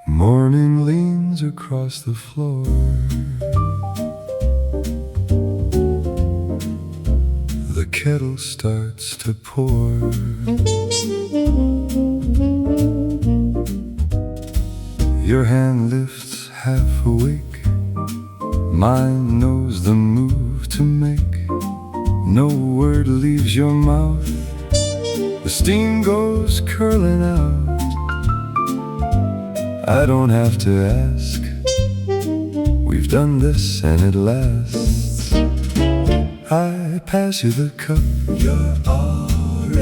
Morning leans across the floor. The kettle starts to pour. Your hand lifts half awake. Mine knows the move to make. No word leaves your mouth. The steam goes curling out. I don't have to ask. We've done this and it lasts. I pass you the cup. You're already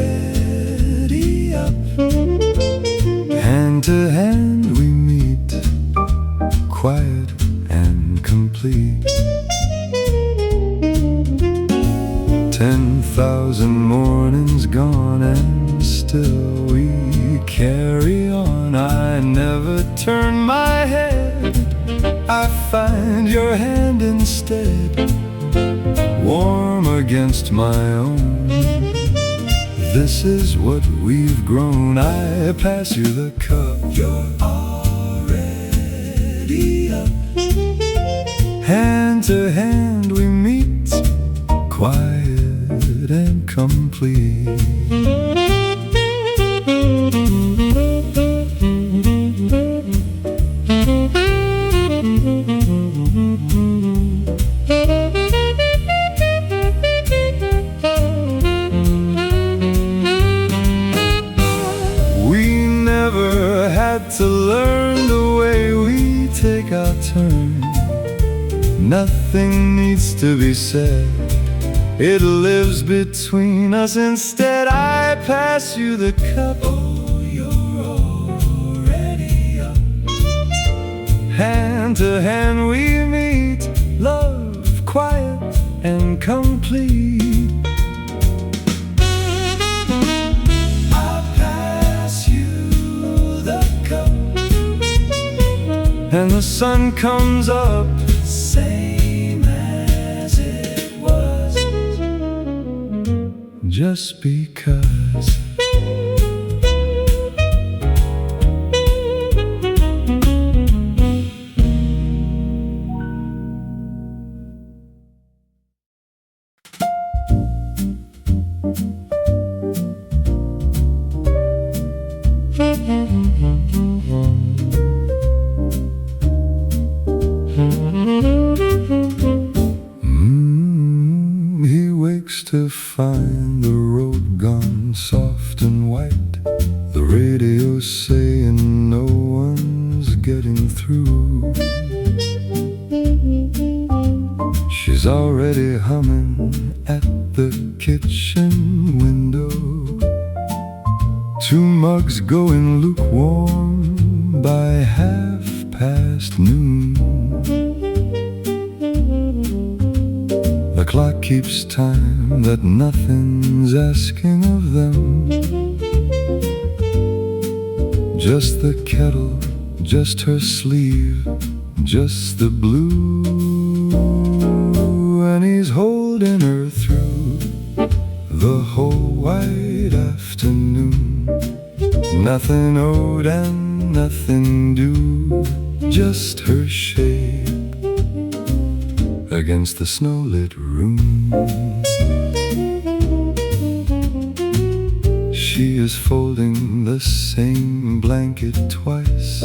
up. Hand to hand we meet, quiet and complete. 10,000 mornings gone and still we carry on. I never turn my head. I find your hand instead, warm against my own. This is what we've grown. I pass you the cup. You're already up. Hand to hand we meet, quiet and complete. To learn the way we take our turn. Nothing needs to be said. It lives between us instead. I pass you the cup. Oh, you're already up. Hand to hand we meet, love quiet and complete. And the sun comes up, same as it was, just because. He wakes to find the road gone soft and white. The radio saying no one's getting through. She's already humming at the kitchen window. 2 mugs going lukewarm by noon. The clock keeps time that nothing's asking of them. Just the kettle, just her sleeve, just the blue. And he's holding her through the whole white afternoon. Nothing owed and nothing due, just her shape against the snow-lit room. She is folding the same blanket twice.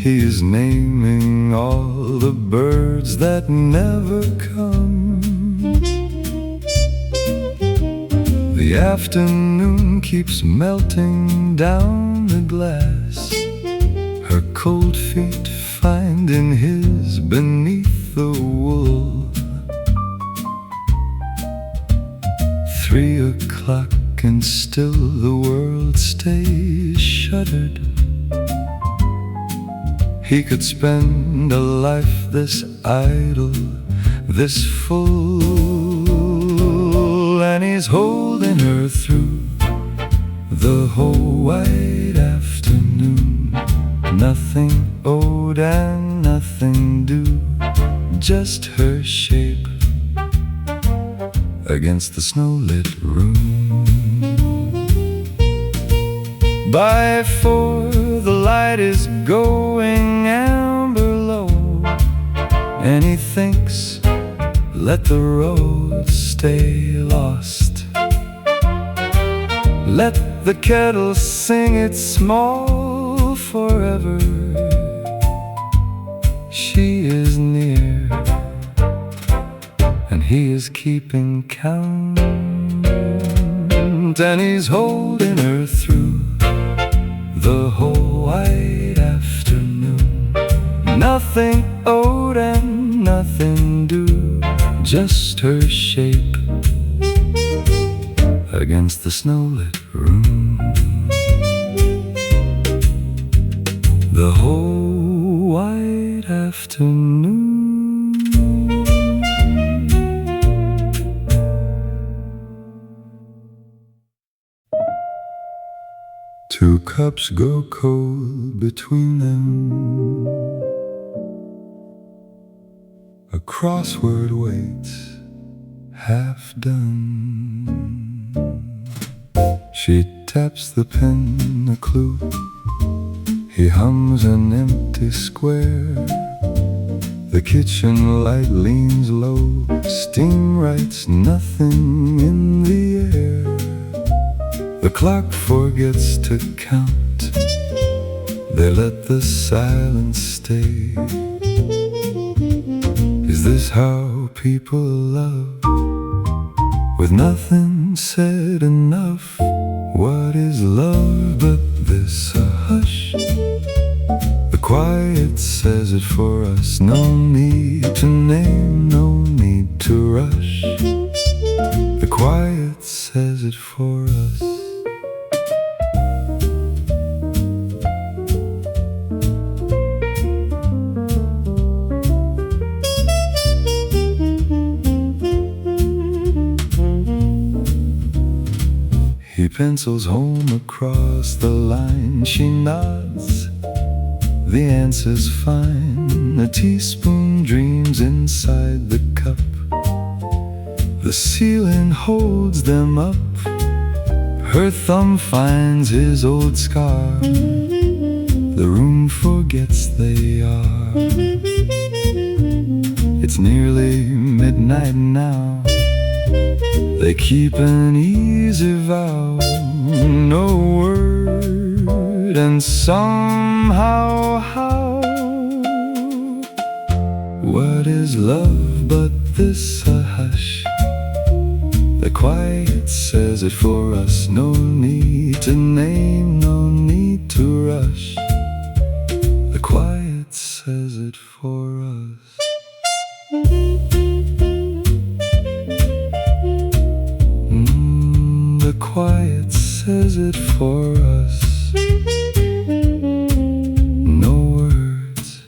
He is naming all the birds that never come. The afternoon keeps melting down the glass. Her cold feet find in his beneath the wool. 3 o'clock and still the world stays shuttered. He could spend a life this idle, this full, and he's holding her through the whole white afternoon. Nothing owed and nothing due, just her shape against the snow-lit room. By 4 the light is going thinks, let the road stay lost. Let the kettle sing its small forever. She is near, and he is keeping count, and he's holding her through the whole white afternoon. Nothing owed and nothing due, just her shape against the snowlit room. The whole white afternoon. Two cups grow cold between them. A crossword waits, half done. She taps the pen, a clue. He hums an empty square. The kitchen light leans low. Steam writes nothing in the air. The clock forgets to count. They let the silence stay. Is this how people love? With nothing said enough. What is love but this, a hush? The quiet says it for us. No need to name, no need to rush. The quiet says it for us. He pencils home across the line. She nods, the answer's fine. A teaspoon dreams inside the cup. The ceiling holds them up. Her thumb finds his old scar. The room forgets they are. It's nearly midnight now. They keep an easy vow, no word, and somehow how? What is love but this, a hush? The quiet says it for us. No need to name, no need to rush. The quiet says it for us. The quiet says it for us. No words,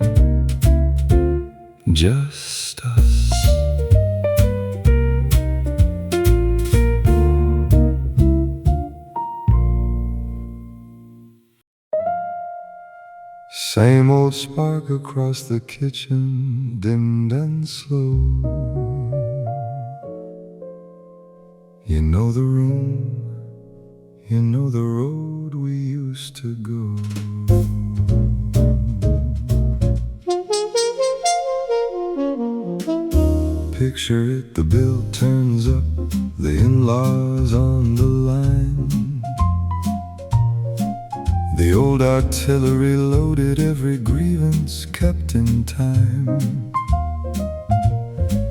just us. Same old spark across the kitchen, dimmed and slow. You know the room, you know the road we used to go. Picture it, the bill turns up, the in-laws on the line. The old artillery loaded, every grievance kept in time.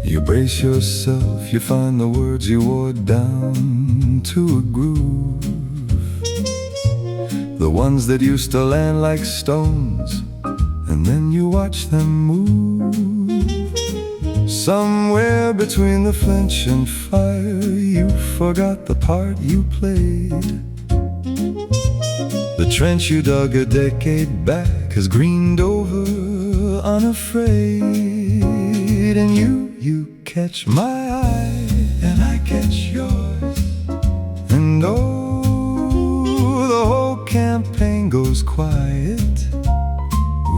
You brace yourself, you find the words you wore down to a groove. The ones that used to land like stones, and then you watch them move. Somewhere between the flinch and fire, you forgot the part you played. The trench you dug a decade back has greened over unafraid. And you catch my eye, and I catch yours. And oh, the whole campaign goes quiet.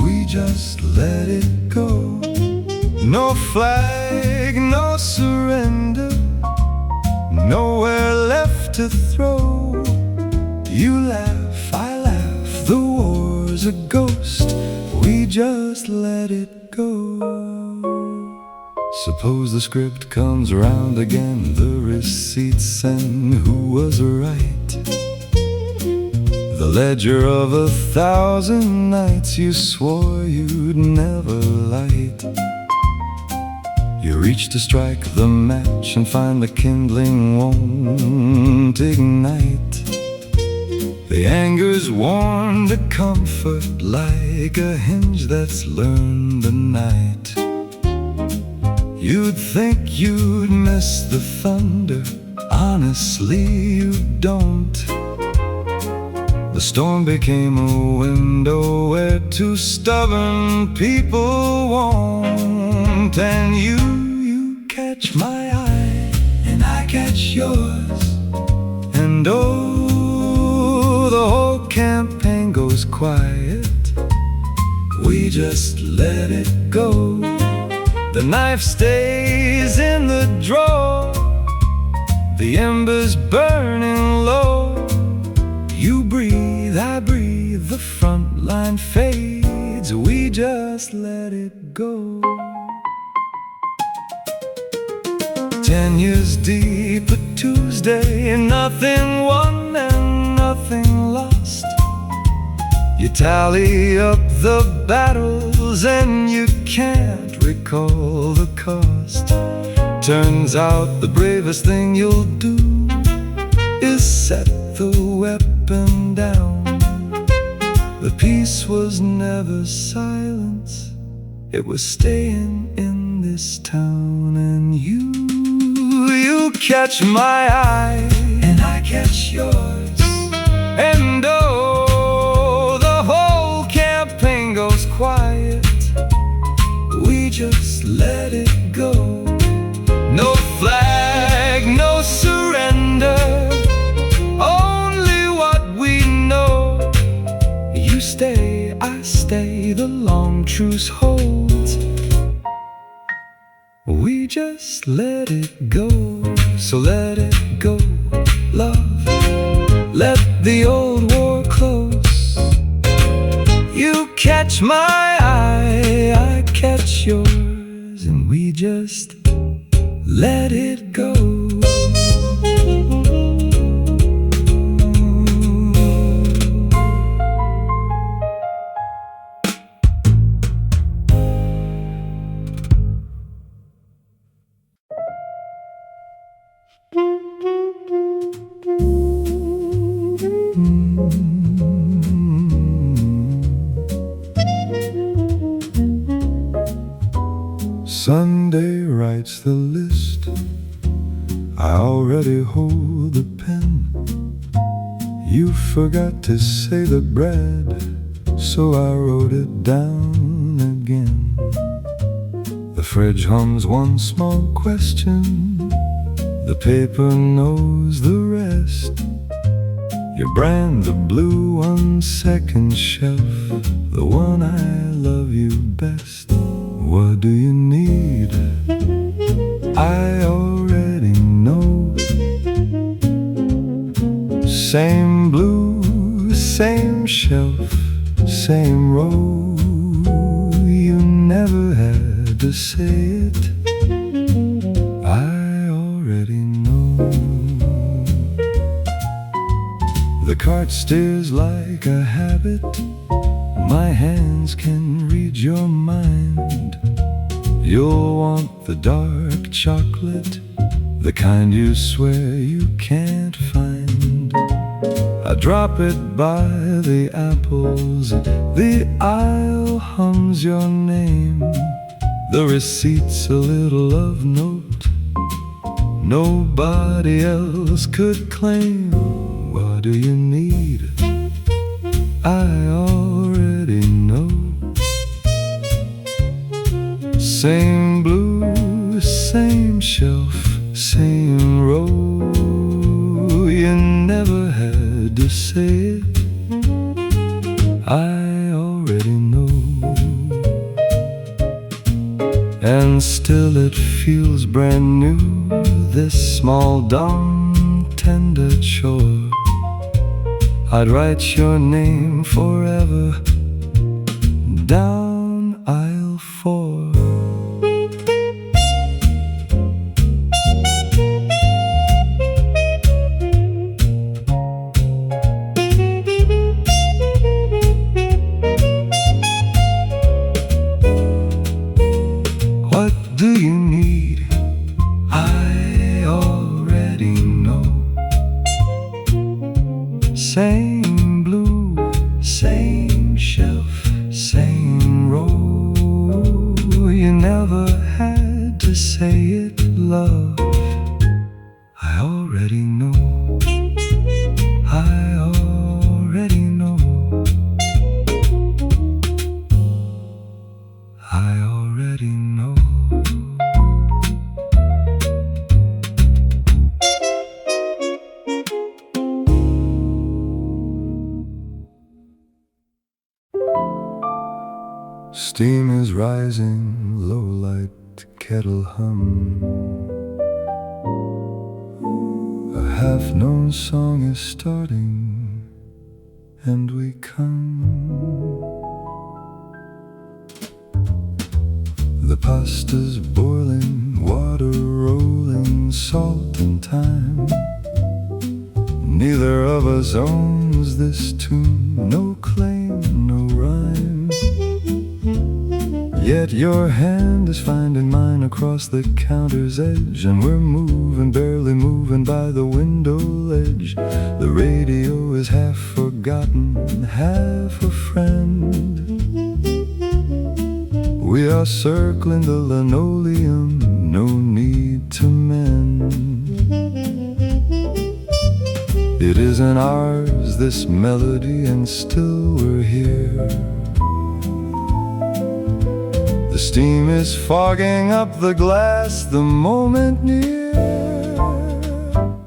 We just let it go. No flag, no surrender, nowhere left to throw. You laugh, I laugh, the war's a ghost. We just let it go. Suppose the script comes around again, the receipts and who was right. The ledger of 1,000 nights you swore you'd never light. You reach to strike the match and find the kindling won't ignite. The anger's worn to comfort like a hinge that's learned the night. You'd think you'd miss the thunder, honestly you don't. The storm became a window where two stubborn people won't. And you catch my eye, and I catch yours. And oh, the whole campaign goes quiet. We just let it go. The knife stays in the drawer, the embers burning low. You breathe, I breathe, the front line fades. We just let it go. 10 years deep, a Tuesday, nothing won and nothing lost. You tally up the battles and you can't recall the cost. Turns out the bravest thing you'll do is set the weapon down. The peace was never silence, it was staying in this town. And you catch my eye, and I catch yours. And oh, the whole campaign goes quiet. We just let it go. No flag, no surrender, only what we know. You stay, I stay, the long truce holds. We just let it go. So let it go, love. Let the old war close. You catch my eye, I catch yours, and we just let it go. Sunday writes the list. I already hold the pen. You forgot to say the bread, so I wrote it down again. The fridge hums one small question, the paper knows the rest. Your brand, the blue on second shelf, the one I love you best. What do you need? I already know. Same blue, same shelf, same row. You never had to say it, I already know. The cart steers like a habit, my hands can read your mind. You'll want the dark chocolate, the kind you swear you can't find. I drop it by the apples, the aisle hums your name. The receipt's a little of note, nobody else could claim. What do you need? I already know. Same blue, same shelf, same row. You never had to say it, I already know. And still it feels brand new, this small dumb tender chore. I'd write your name forever down aisle 4. hanging shelf saying roll. You never had to say it, love. I already know. I already know. I already know. Steam is rising, low light kettle hum. A half-known song is starting, and we come. The pasta's boiling, water rolling, salt and thyme. Neither of us owns this tune, no claim, no rhyme. Yet your hand is finding mine across the counter's edge, and we're moving, barely moving by the window ledge. The radio is half forgotten, half a friend. We are circling the linoleum, no need to mend. It isn't ours, this melody, and still we're here. The steam is fogging up the glass, the moment near.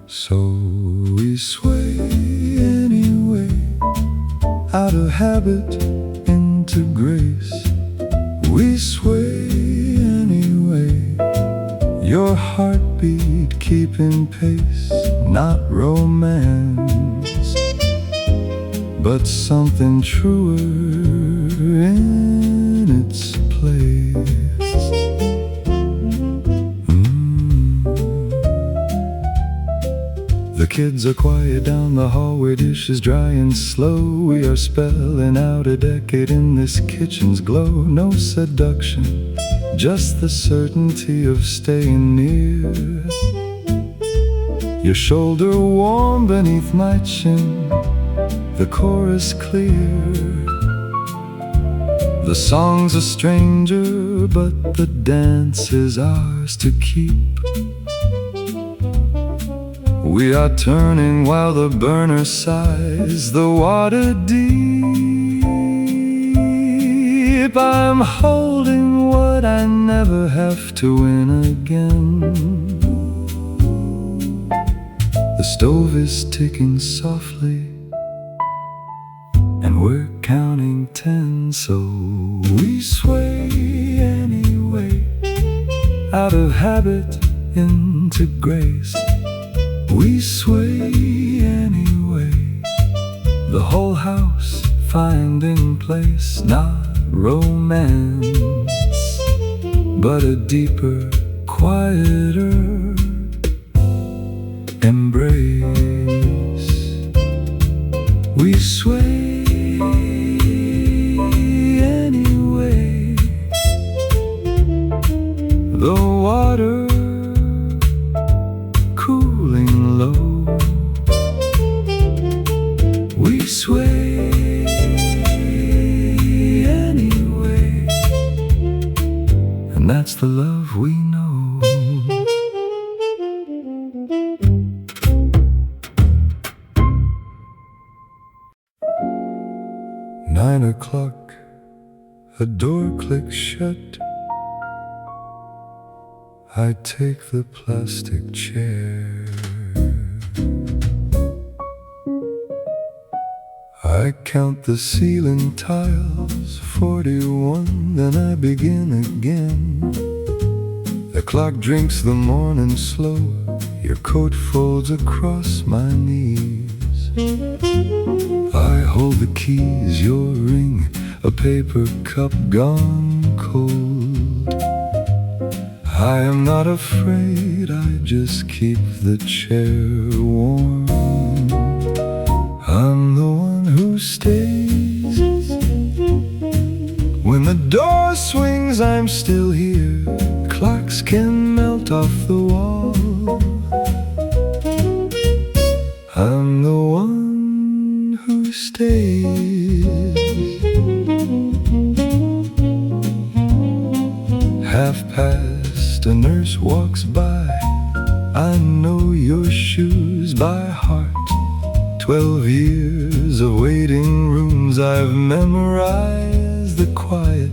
So we sway anyway, out of habit into grace. We sway anyway, your heartbeat keeping pace. Not romance, but something truer in its place. The kids are quiet down the hallway, dishes dry and slow. We are spelling out a decade in this kitchen's glow. No seduction, just the certainty of staying near. Your shoulder warm beneath my chin, the chorus clear. The song's a stranger, but the dance is ours to keep. We are turning while the burner sighs, the water deep. I'm holding what I never have to win again. The stove is ticking softly, and we're counting 10. So we sway anyway, out of habit into grace. We sway anyway, the whole house finding place. Not romance, but a deeper, quieter embrace. We sway anyway, the water cooling low. We sway anyway, and that's the love we know. 9 o'clock, a door clicks shut. I take the plastic chair. I count the ceiling tiles, 41, then I begin again. The clock drinks the morning slow, your coat folds across my knees. I hold the keys, your ring, a paper cup gone cold. I am not afraid, I just keep the chair warm. I'm the one who stays. When the door swings, I'm still here. Clocks can melt off the wall. I'm the one who stays. 1/2 past, a nurse walks by. I know your shoes by heart. 12 years of waiting rooms, I've memorized the quiet.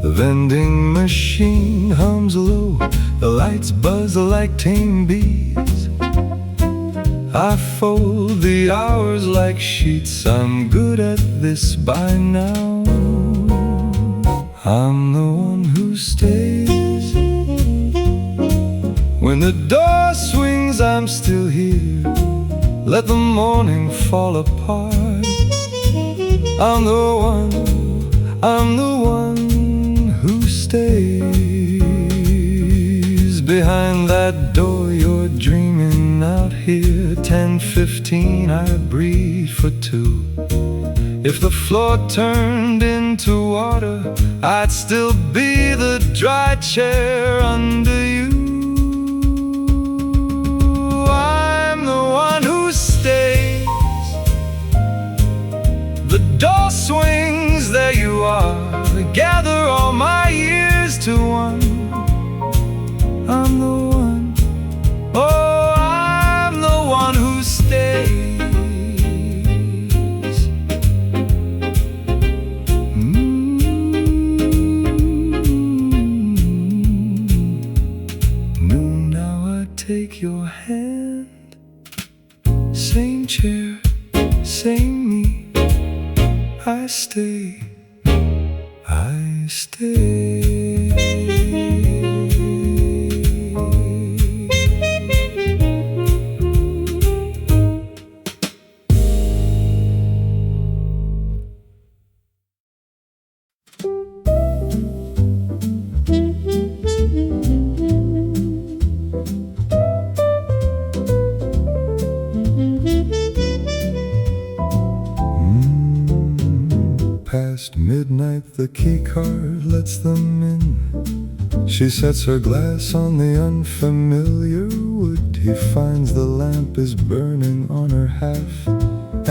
The vending machine hums low, the lights buzz like tame bees. I fold the hours like sheets, I'm good at this by now. I'm the one who stays. When the door swings, I'm still here. Let the morning fall apart. I'm the one who stays. Behind that door you're dreaming out here. 10:15, I breathe for two. If the floor turned into water, I'd still be the dry chair under you. I'm the one who stays. The door swings, there you are. Gather all my years to one. I'm the one, oh, I'm the one who stays. Now I take your hand. Same chair, same me. I stay, I stay. Past midnight, the key card lets them in. She sets her glass on the unfamiliar wood. He finds the lamp is burning on her half,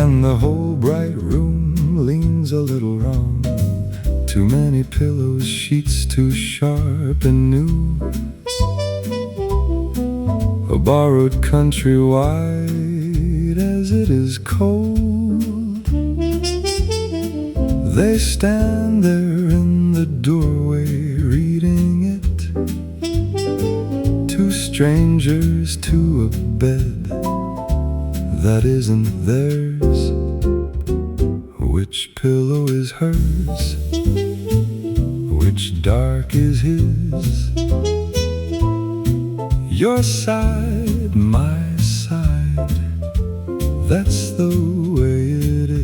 and the whole bright room leans a little wrong. Too many pillows, sheets too sharp and new. A borrowed countrywide as it is cold. They stand there in the doorway reading it. Two strangers to a bed that isn't theirs. Which pillow is hers? Which dark is his? Your side, my side, that's the way it is.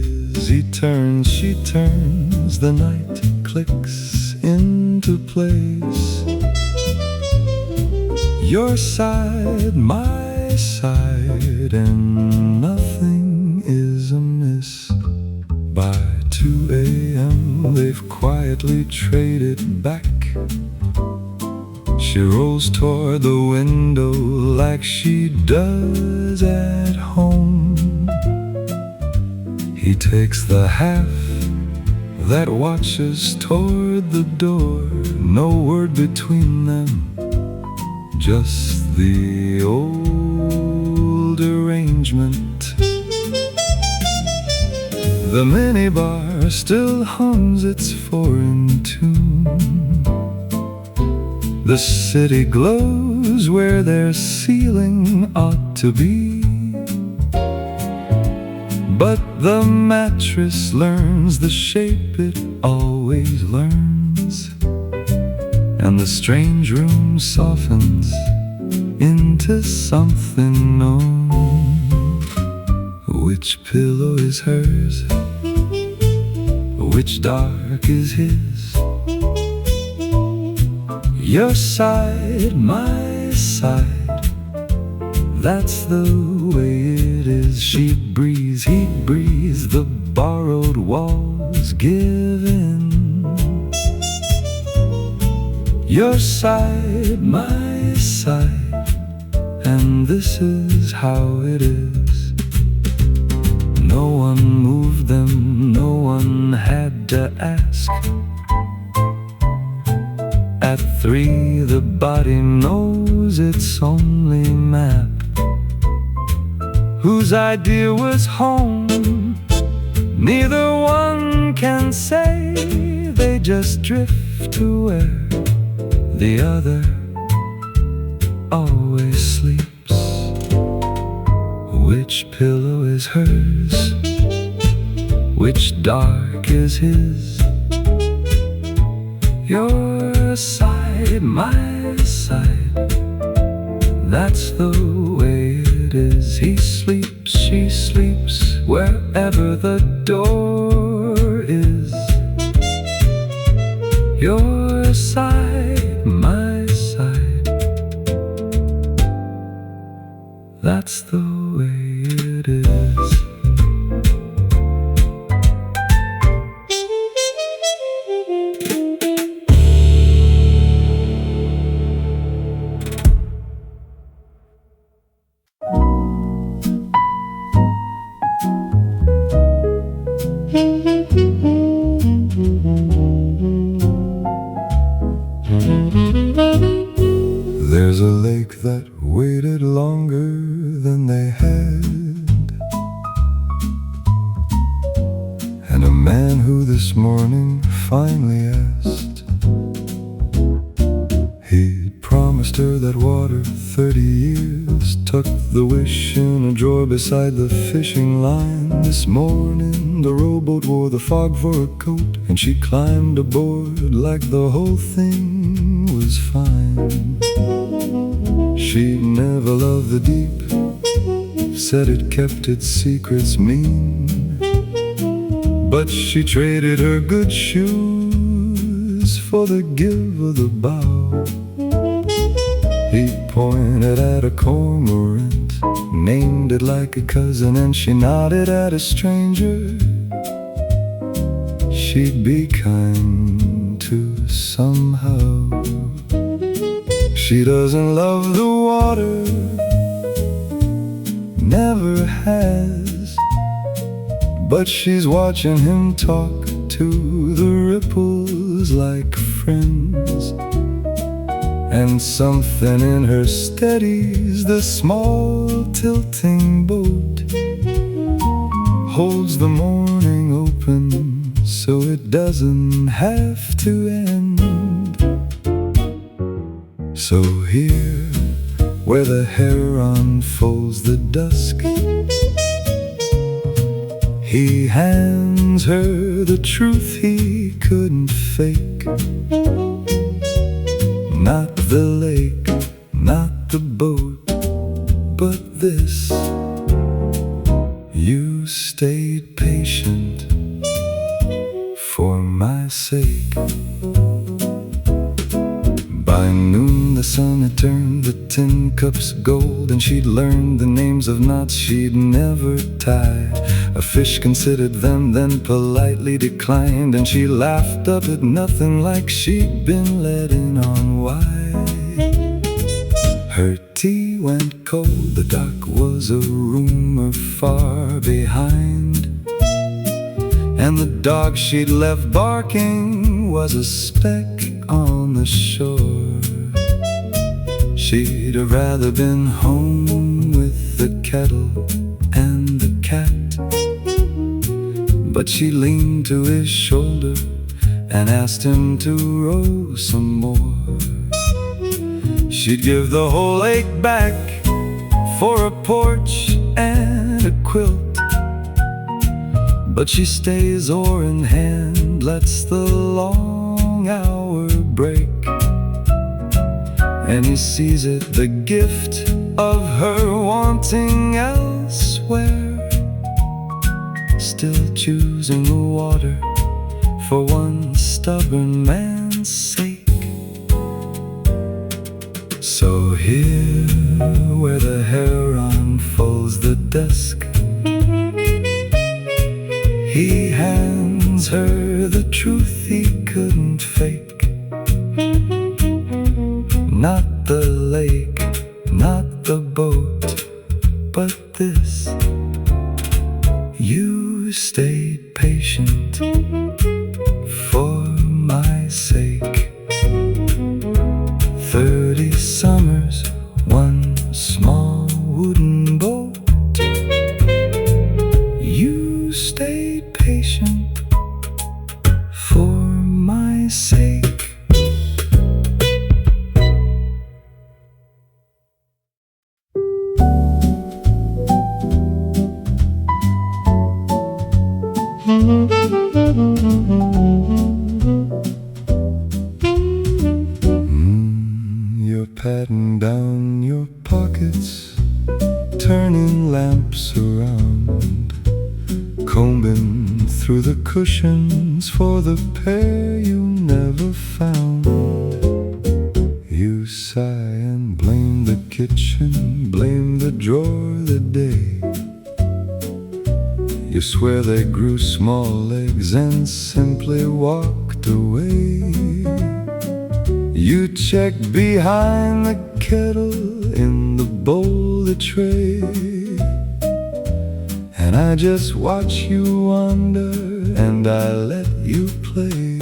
He turns, she turns, the night clicks into place. Your side, my side, and nothing is amiss. By 2 a.m. they've quietly traded back. She rolls toward the window like she does at home. He takes the half that watches toward the door. No word between them, just the old arrangement. The minibar still hums its foreign tune. The city glows where their ceiling ought to be. But the mattress learns the shape it always learns, and the strange room softens into something known. Which pillow is hers? Which dark is his? Your side, my side, that's the way it is. She breathes, he breathes, the borrowed walls give in. Your side, my side, and this is how it is. No one moved them, no one had to ask. At 3 the body knows its only map. Whose idea was home? Neither one can say. They just drift to where the other always sleeps. Which pillow is hers? Which dark is his? Your side, my side, that's the way it is. He sleeps, she sleeps, wherever the door is. Your side, my side, that's the way it is. There's a lake that waited longer than they had, and a man who this morning finally asked. He'd promised her that water 30 years, tucked the wish in a drawer beside the fishing line. This morning the rowboat wore the fog for a coat, and she climbed aboard like the whole thing was fine. She never loved the deep, said it kept its secrets mean, but she traded her good shoes for the give of the bow. He pointed at a cormorant, named it like a cousin, and she nodded at a stranger she'd be kind to somehow. She doesn't love the water, never has, but she's watching him talk to the ripples like friends. And something in her steadies the small tilting boat, holds the morning open so it doesn't have to end. So here, where the heron folds the dusk, he hands her the truth he couldn't fake. Not the lake, not the boat, but this. You stayed patient for my sake. By noon the sun had turned the tin cups gold, and she'd learned the names of knots she'd never tie. A fish considered them, then politely declined, and she laughed up at nothing like she'd been let in on why. Her tea went cold, the dock was a rumor far behind, and the dog she'd left barking was a speck on the shore. She'd have rather been home with the kettle and the cat, but she leaned to his shoulder and asked him to row some more. She'd give the whole lake back for a porch and a quilt, but she stays oar in hand, lets the long hour break, and he sees it the gift of her wanting elsewhere, still choosing the water for one stubborn man's sake. So here, where the heron folds the dusk, he hands her the truth he couldn't fake. Not the lake, not the boat, but this. You stayed patient for my sake. sake. You're patting down your pockets, turning lamps around, combing through the cushions for the pair you never found. You sigh and blame the kitchen, blame the drawer, the day. You swear they grew small legs and simply walked away. You check behind the kettle, in the bowl, the tray, and I just watch you wander and I let you play.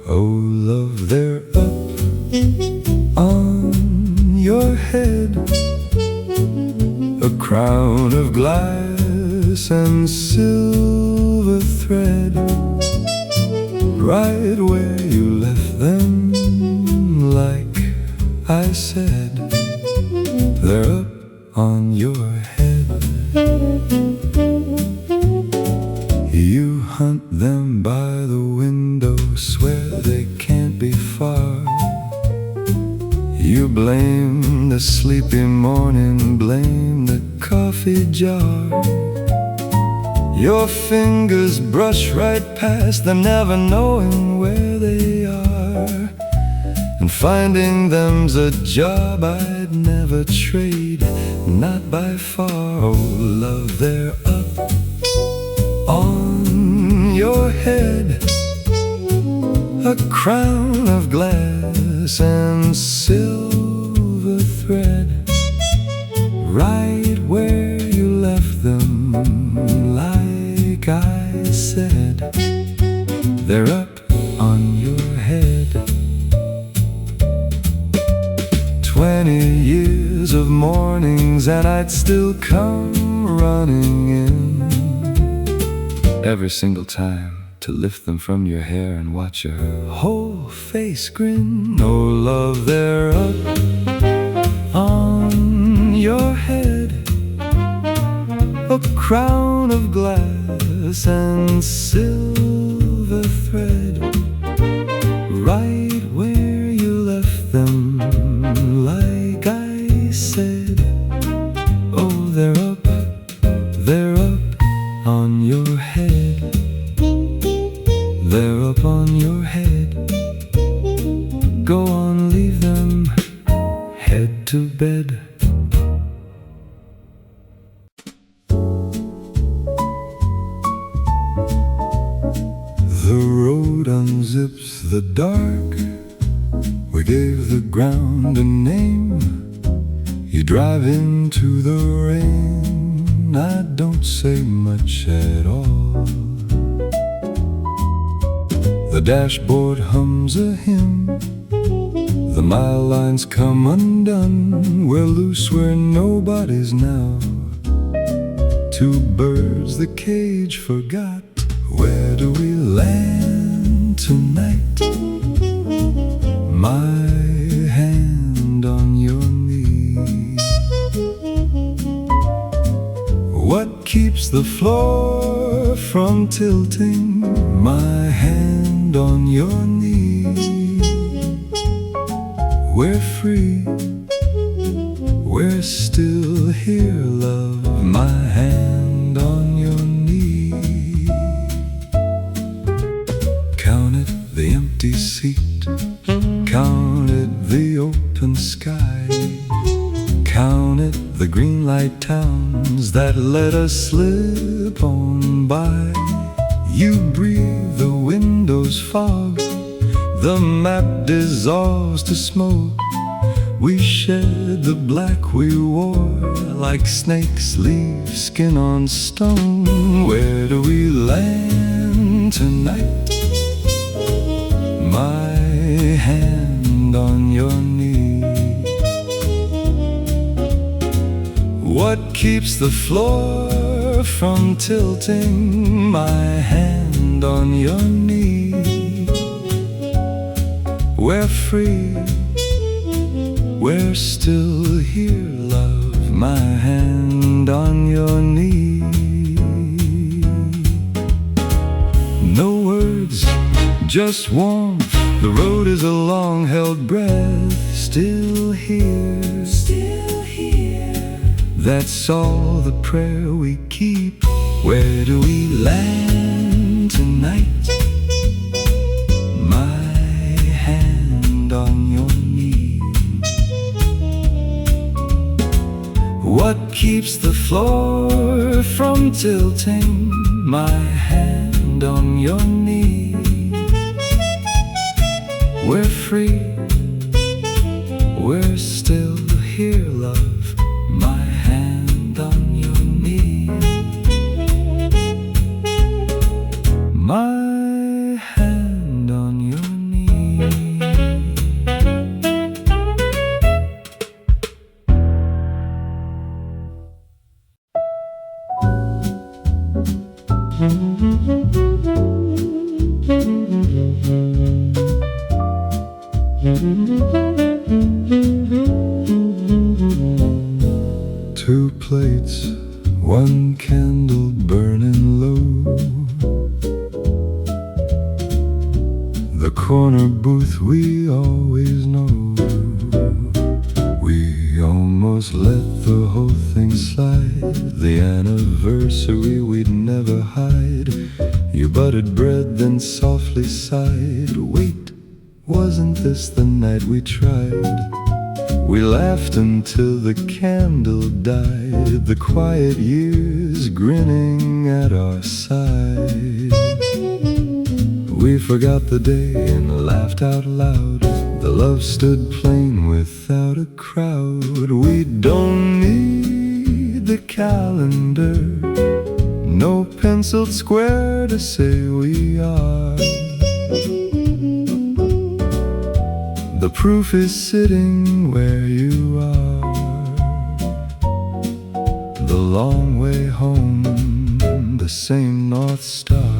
Oh love, they're up on your head, a crown of glass and silver thread, right where you left them. Like I said, they're up on your head. You hunt them by the window, swear they can't be far. You blame the sleepy morning, blame the coffee jar. Your fingers brush right past them, never knowing where they are. And finding them's a job I'd never trade, not by far. Oh love, they're up on your head, a crown of glass and silver thread, right where you left them. Like I said, they're up on your head. 20 years of mornings and I'd still come running in, every single time, to lift them from your hair and watch your whole face grin. Oh love, they're up on your head, a crown of glass and silver thread, right where you left them. Like I said, oh they're up on your head. They're up on your head. Go on, leave them, head to bed. The road unzips the dark, we gave the ground a name. You drive into the rain, I don't say much at all. The dashboard hums a hymn, the mile lines come undone. We're loose where nobody's now, two birds the cage forgot. Where do we land tonight? My hand on your knee. What keeps the floor from tilting? My hand on your knee. We're free, we're still here, love. My hand on your knee. Counted the empty seat, counted the open sky, counted the green light towns that let us slip on by. You breathe the window's fog, the map dissolves to smoke. We shed the black we wore, like snakes leave skin on stone. Where do we land tonight? My hand on your knee. What keeps the floor from tilting? My hand on your knee. we're free, we're still here, love, my hand on your knee. No words, just warmth, the road is a long-held breath, still here, still here. That's all the prayer we keep. Where do we land tonight? On your knee. What keeps the floor from tilting? My hand on your knee. We're free, we're still here, love, my hand on your knee. My hand on your knee. Two plates, one candle burning low. The corner booth we always know. We almost let the whole thing slide. The anniversary we'd never hide. You buttered bread, then softly sighed. Wait, wasn't this the night we tried? We laughed until the candle died. The quiet years grinning at our side. We forgot the day and laughed out loud. The love stood plain without a crowd. We don't need the calendar, no penciled square to say we are. The proof is sitting where you are. The long way home, the same North Star.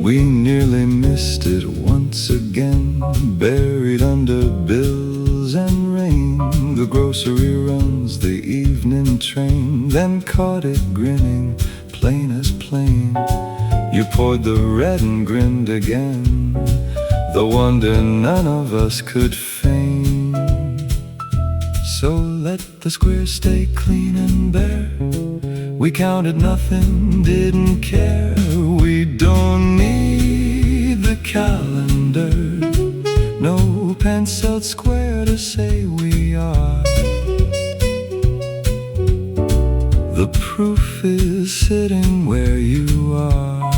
We nearly missed it once again, buried under bills and rain. The grocery runs, the evening train, then caught it grinning, plain as plain. You poured the red and grinned again, the wonder none of us could feign. So let the square stay clean and bare. We counted nothing, didn't care. We don't need the calendar, no penciled square to say we are. The proof is sitting where you are.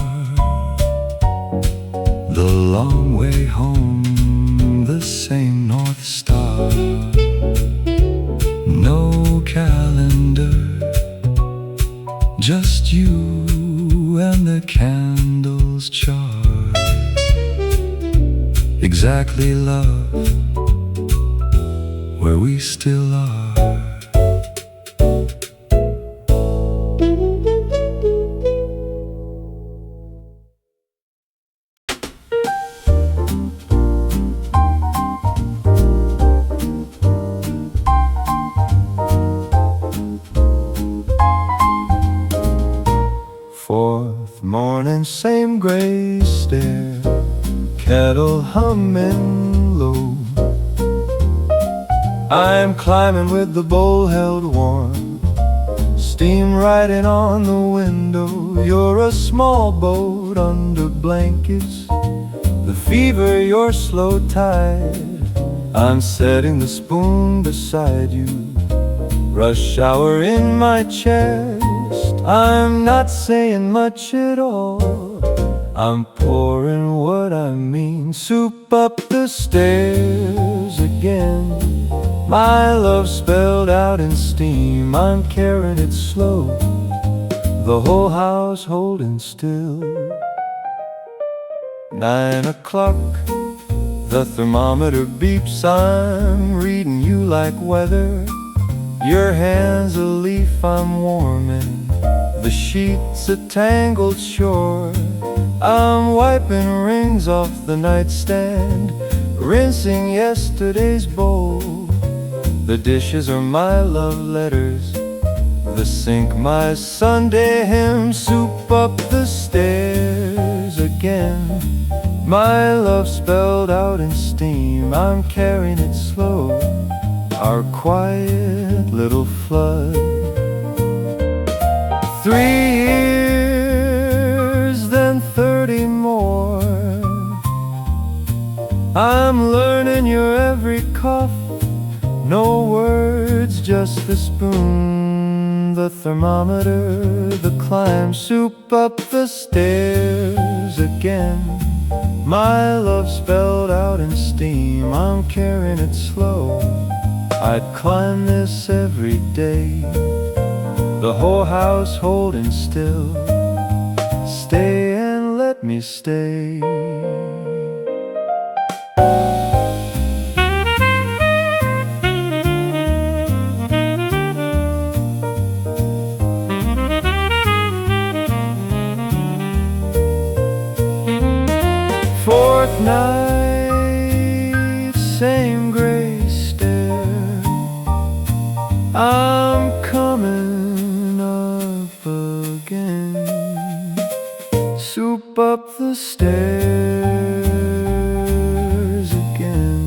The long way home, the same North Star. No calendar, just you and the candle's chart. Exactly, love, where we still are. Fourth morning, same gray stare, kettle humming low. I'm climbing with the bowl held warm, steam riding on the window. You're a small boat under blankets, the fever, your slow tide. I'm setting the spoon beside you, rush hour in my chest. I'm not saying much at all, I'm pouring what I mean. Soup up the stairs again, my love spelled out in steam. I'm carrying it slow, the whole house holding still. 9 o'clock, the thermometer beeps. I'm reading you like weather. Your hand's a leaf I'm warming, the sheet's a tangled shore. I'm wiping rings off the nightstand, rinsing yesterday's bowl. The dishes are my love letters, the sink my Sunday hymn. Soup up the stairs again, my love spelled out in steam. I'm carrying it slow, our quiet little flood. 3 years, then 30 more. I'm learning your every cough, no words, just the spoon, the thermometer, the climb. Soup up the stairs again, my love spelled out in steam. I'm carrying it slow, I'd climb this every day. The whole house holding still, stay and let me stay. Fourth night, same gray stare. I'm coming up again. Soup up the stairs again.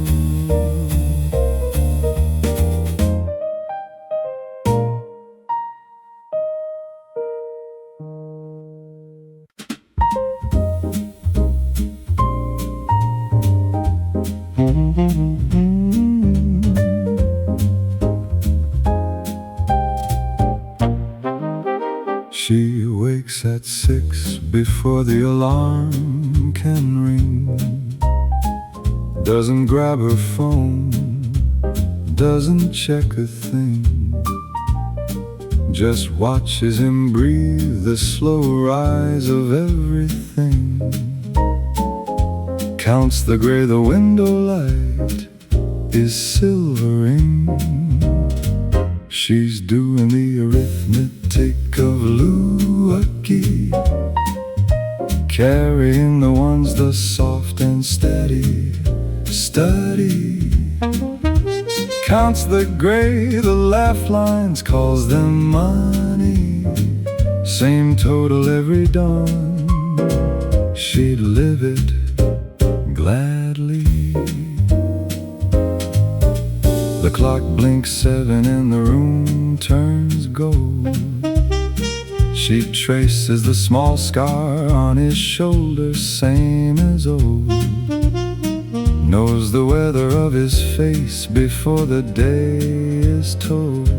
She wakes at 6 before the alarm can ring. Doesn't grab her phone, doesn't check a thing. Just watches him breathe the slow rise of everything. Counts the gray, the window light is silvering. She's doing the arithmetic of Lucky, carrying the ones, the soft and steady. Study, counts the gray, the laugh lines, calls them money. Same total every dawn, she'd live it gladly. The clock blinks 7 and the room turns gold. She traces the small scar on his shoulder, same as old. Knows the weather of his face before the day is told.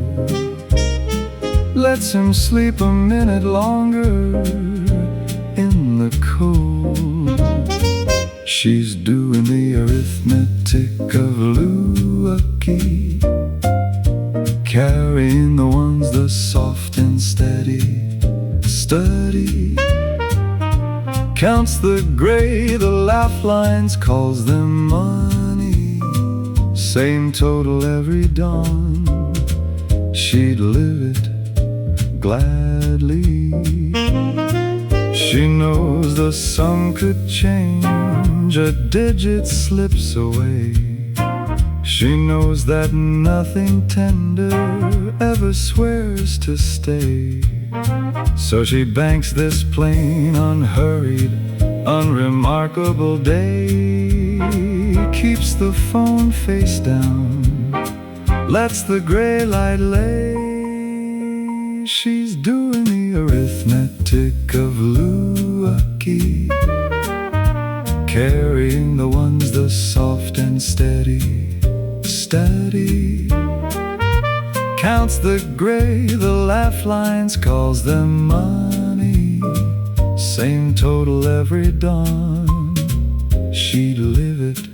Lets him sleep a minute longer in the cold. She's doing the arithmetic of Lucky, carrying the ones, the soft and steady. Study, counts the gray, the laugh lines, calls them money. Same total every dawn, she'd live it gladly. She knows the sum could change, a digit slips away. She knows that nothing tender ever swears to stay. So she banks this plain, unhurried, unremarkable day. Keeps the phone face down, lets the gray light lay. She's doing the arithmetic of Lucky, carrying the ones, the soft and steady. Study, counts the gray, the laugh lines, calls them money. Same total every dawn, she'd live it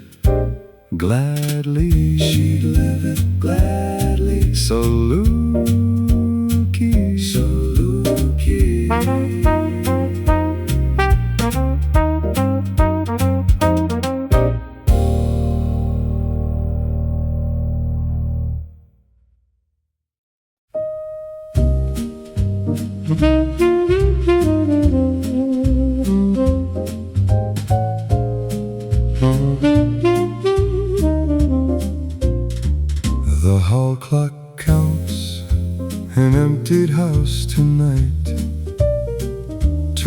gladly. She'd live it gladly. So Lucky, so Lucky.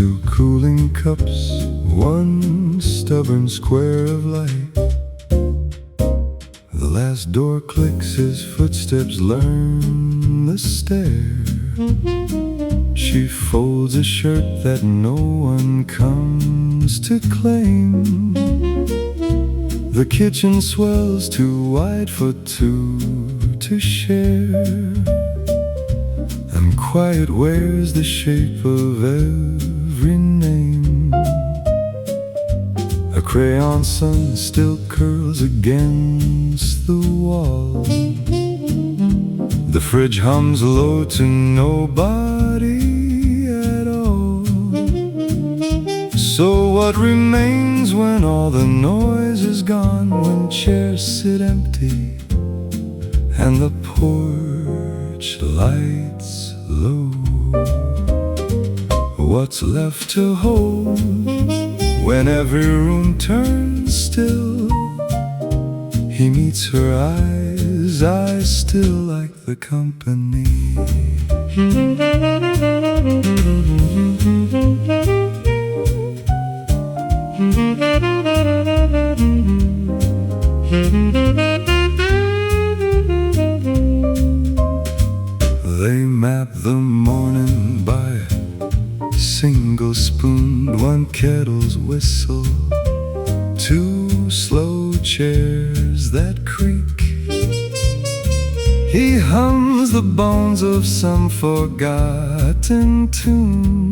2 cooling cups, 1 stubborn square of light. The last door clicks, his footsteps learn the stair. She folds a shirt that no one comes to claim. The kitchen swells too wide for 2 to share, and quiet wears the shape of every name. A crayon sun still curls against the wall. The fridge hums low to nobody at all. So what remains when all the noise is gone? When chairs sit empty and the porch lights low? What's left to hold when every room turns still? He meets her eyes, I still like the company. They map the morning by single spoon, 1 kettle's whistle, 2 slow chairs that creak. He hums the bones of some forgotten tune.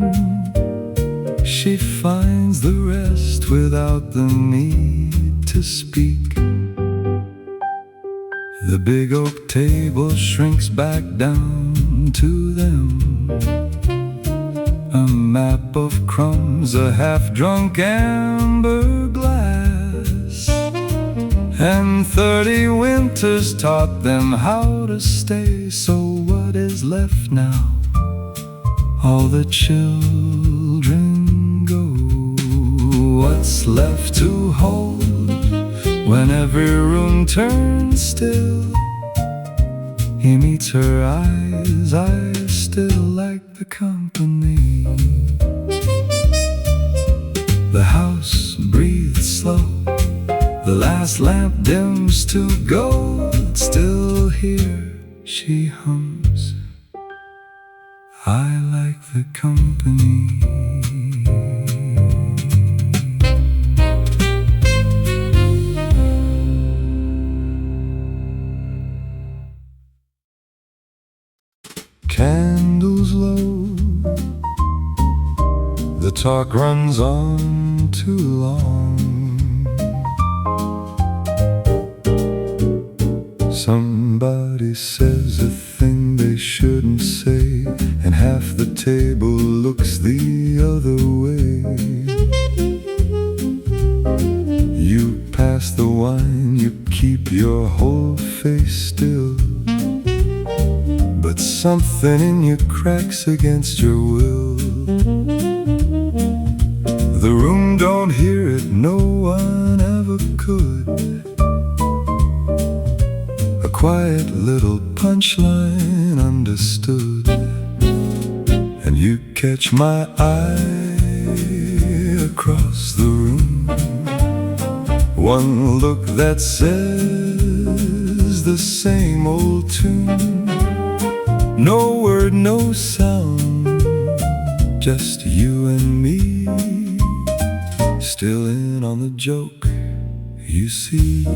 She finds the rest without the need to speak. The big oak table shrinks back down to them. A map of crumbs, a half-drunk amber glass, and 30 winters taught them how to stay. So what is left now? All the children go. What's left to hold when every room turns still? He meets her eyes, I still like the company. The house breathes slow, the last lamp dims to gold. Still here she hums, I like the company. Candles low, the talk runs on too long. Somebody says a thing they shouldn't say, and half the table looks the other way. You pass the wine, you keep your whole face still, but something in you cracks against your will. The room don't hear it, no one ever could. A quiet little punchline understood, and you catch my eye across the room. One look that says the same old tune. No word, no sound, just you and me, still in on the joke, you see.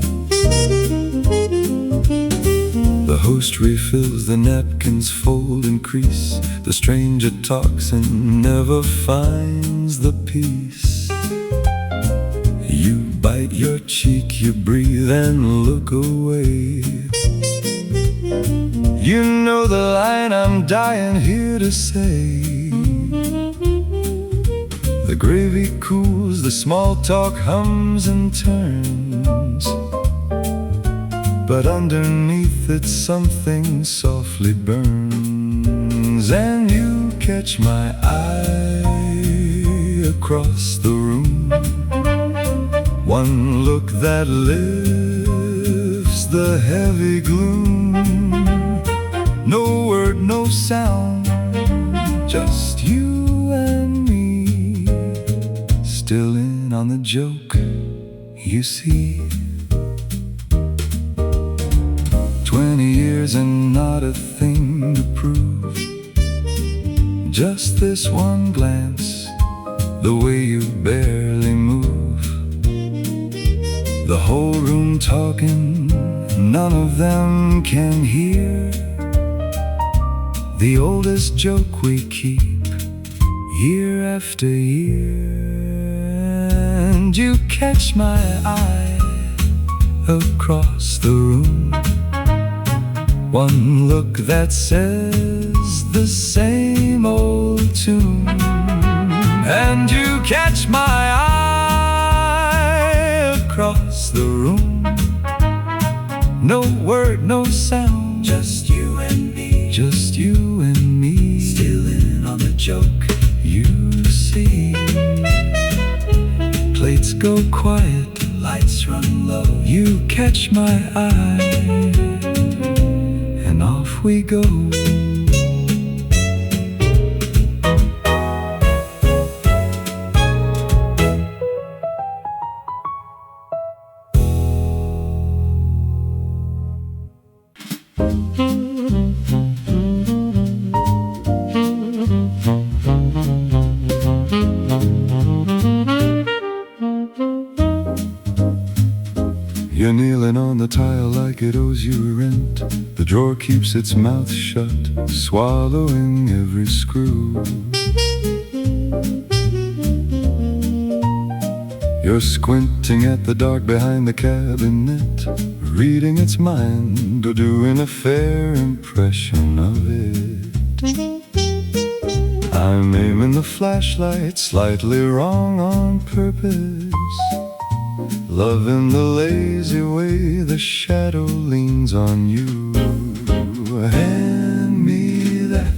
The host refills the napkins, fold and crease. The stranger talks and never finds the peace. You bite your cheek, you breathe and look away. You know the line I'm dying here to say. The gravy cools, the small talk hums and turns, but underneath it something softly burns. And you catch my eye across the room. One look that lifts the heavy gloom. No word, no sound, just you and me, still in on the joke, you see. 20 years and not a thing to prove. Just this one glance, the way you barely move. The whole room talking, none of them can hear the oldest joke we keep, year after year. And you catch my eye across the room, one look that says the same old tune. And you catch my eye across the room, no word, no sound, just you and me, just you and me, still in on the joke, you see. Plates go quiet, lights run low, you catch my eye, and off we go. You're kneeling on the tile like it owes you rent. The drawer keeps its mouth shut, swallowing every screw. You're squinting at the dark behind the cabinet, reading its mind or doing a fair impression of it. I'm aiming the flashlight slightly wrong on purpose, loving the lazy way the shadow leans on you. Hand me that,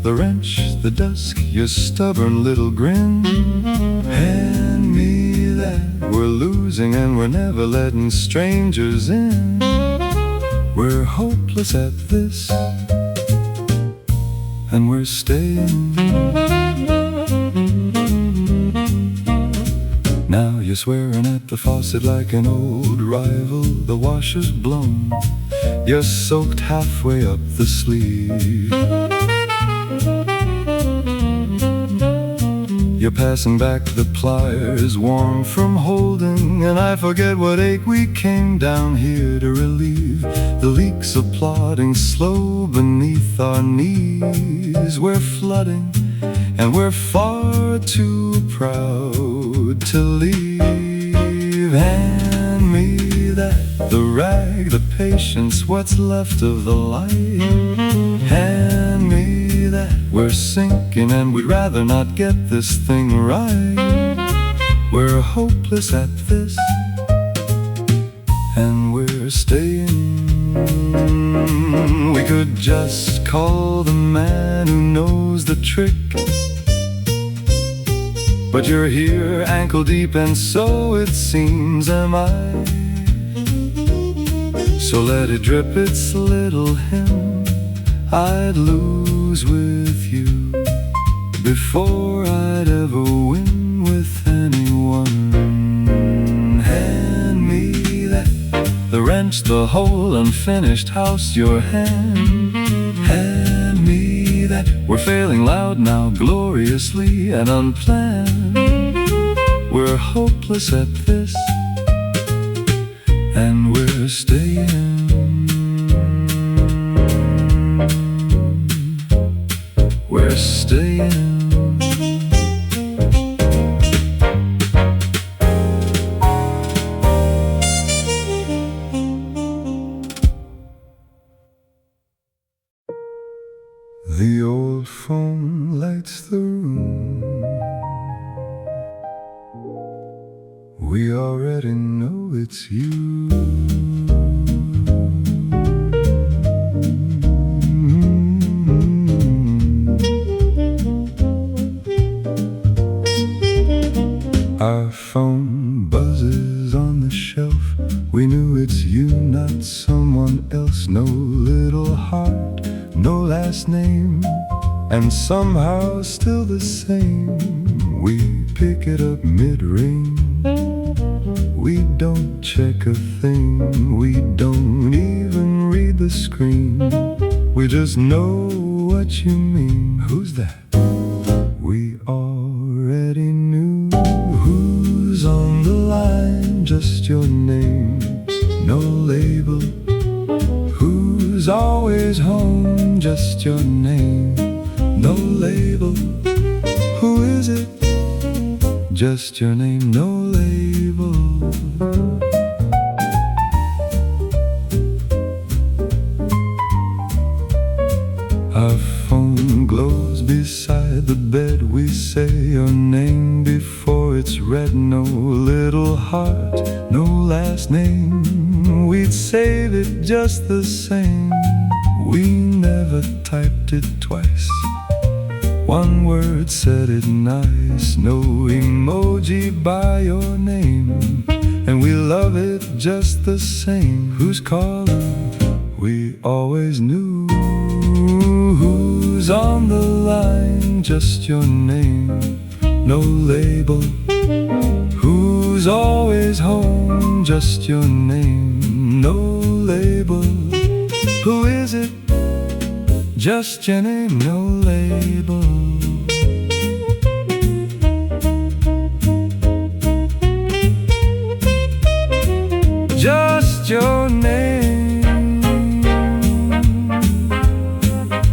the wrench, the dusk, your stubborn little grin. Hand me that, we're losing and we're never letting strangers in. We're hopeless at this, and we're staying. Now you're swearing at the faucet like an old rival. The washer's blown, you're soaked halfway up the sleeve. You're passing back the pliers, warm from holding, and I forget what ache we came down here to relieve. The leaks applauding slow beneath our knees. We're flooding, and we're far too proud to leave. Hand me that, the rag, the patience, what's left of the light. Hand me that, we're sinking and we'd rather not get this thing right. We're hopeless at this, and we're staying. We could just call the man who knows the trick, but you're here ankle deep, and so it seems am I. So let it drip its little hymn I'd lose with you before I'd ever win with anyone. Hand me that, the wrench, the whole unfinished house, your hand. Hand me that, we're failing loud now, gloriously and unplanned. We're hopeless at this, and we're staying. We're staying. The old phone lights the room. We already know it's you. Our phone buzzes on the shelf. We knew it's you, not someone else. No little heart, no last name, and somehow still the same. We pick it up mid-ring. We don't check a thing. We don't even read the screen. We just know what you mean. Who's that? We already knew. Who's on the line? Just your name, no label. Who's always home? Just your name, no label. Who is it? Just your name, no label. Our phone glows beside the bed. We say your name before it's read. No little heart, no last name. We'd save it just the same. We never typed it twice. One word said it nice. No emoji by your name, and we love it just the same. Who's calling? We always knew. Who's on the line? Just your name, no label. Who's always home? Just your name, no label. Who is it? Just your name, no label. Just your name,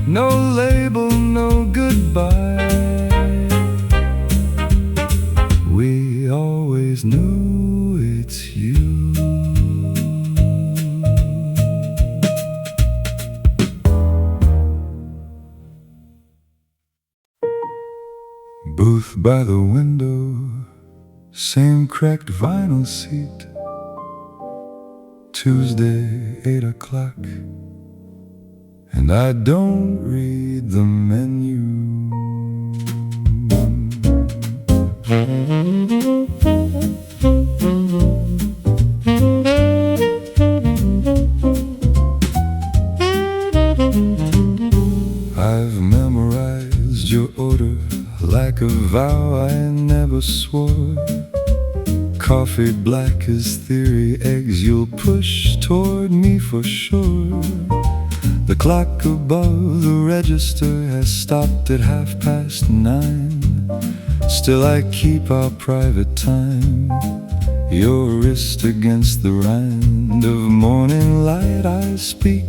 no label, no goodbye. We always knew it's you. Booth by the window, same cracked vinyl seat. Tuesday, 8 o'clock, and I don't read the menu. I've memorized your order like a vow I never swore. Coffee black is theory, eggs you'll push toward me for sure. The clock above the register has stopped at 9:30. Still I keep our private time, your wrist against the rind of morning light. I speak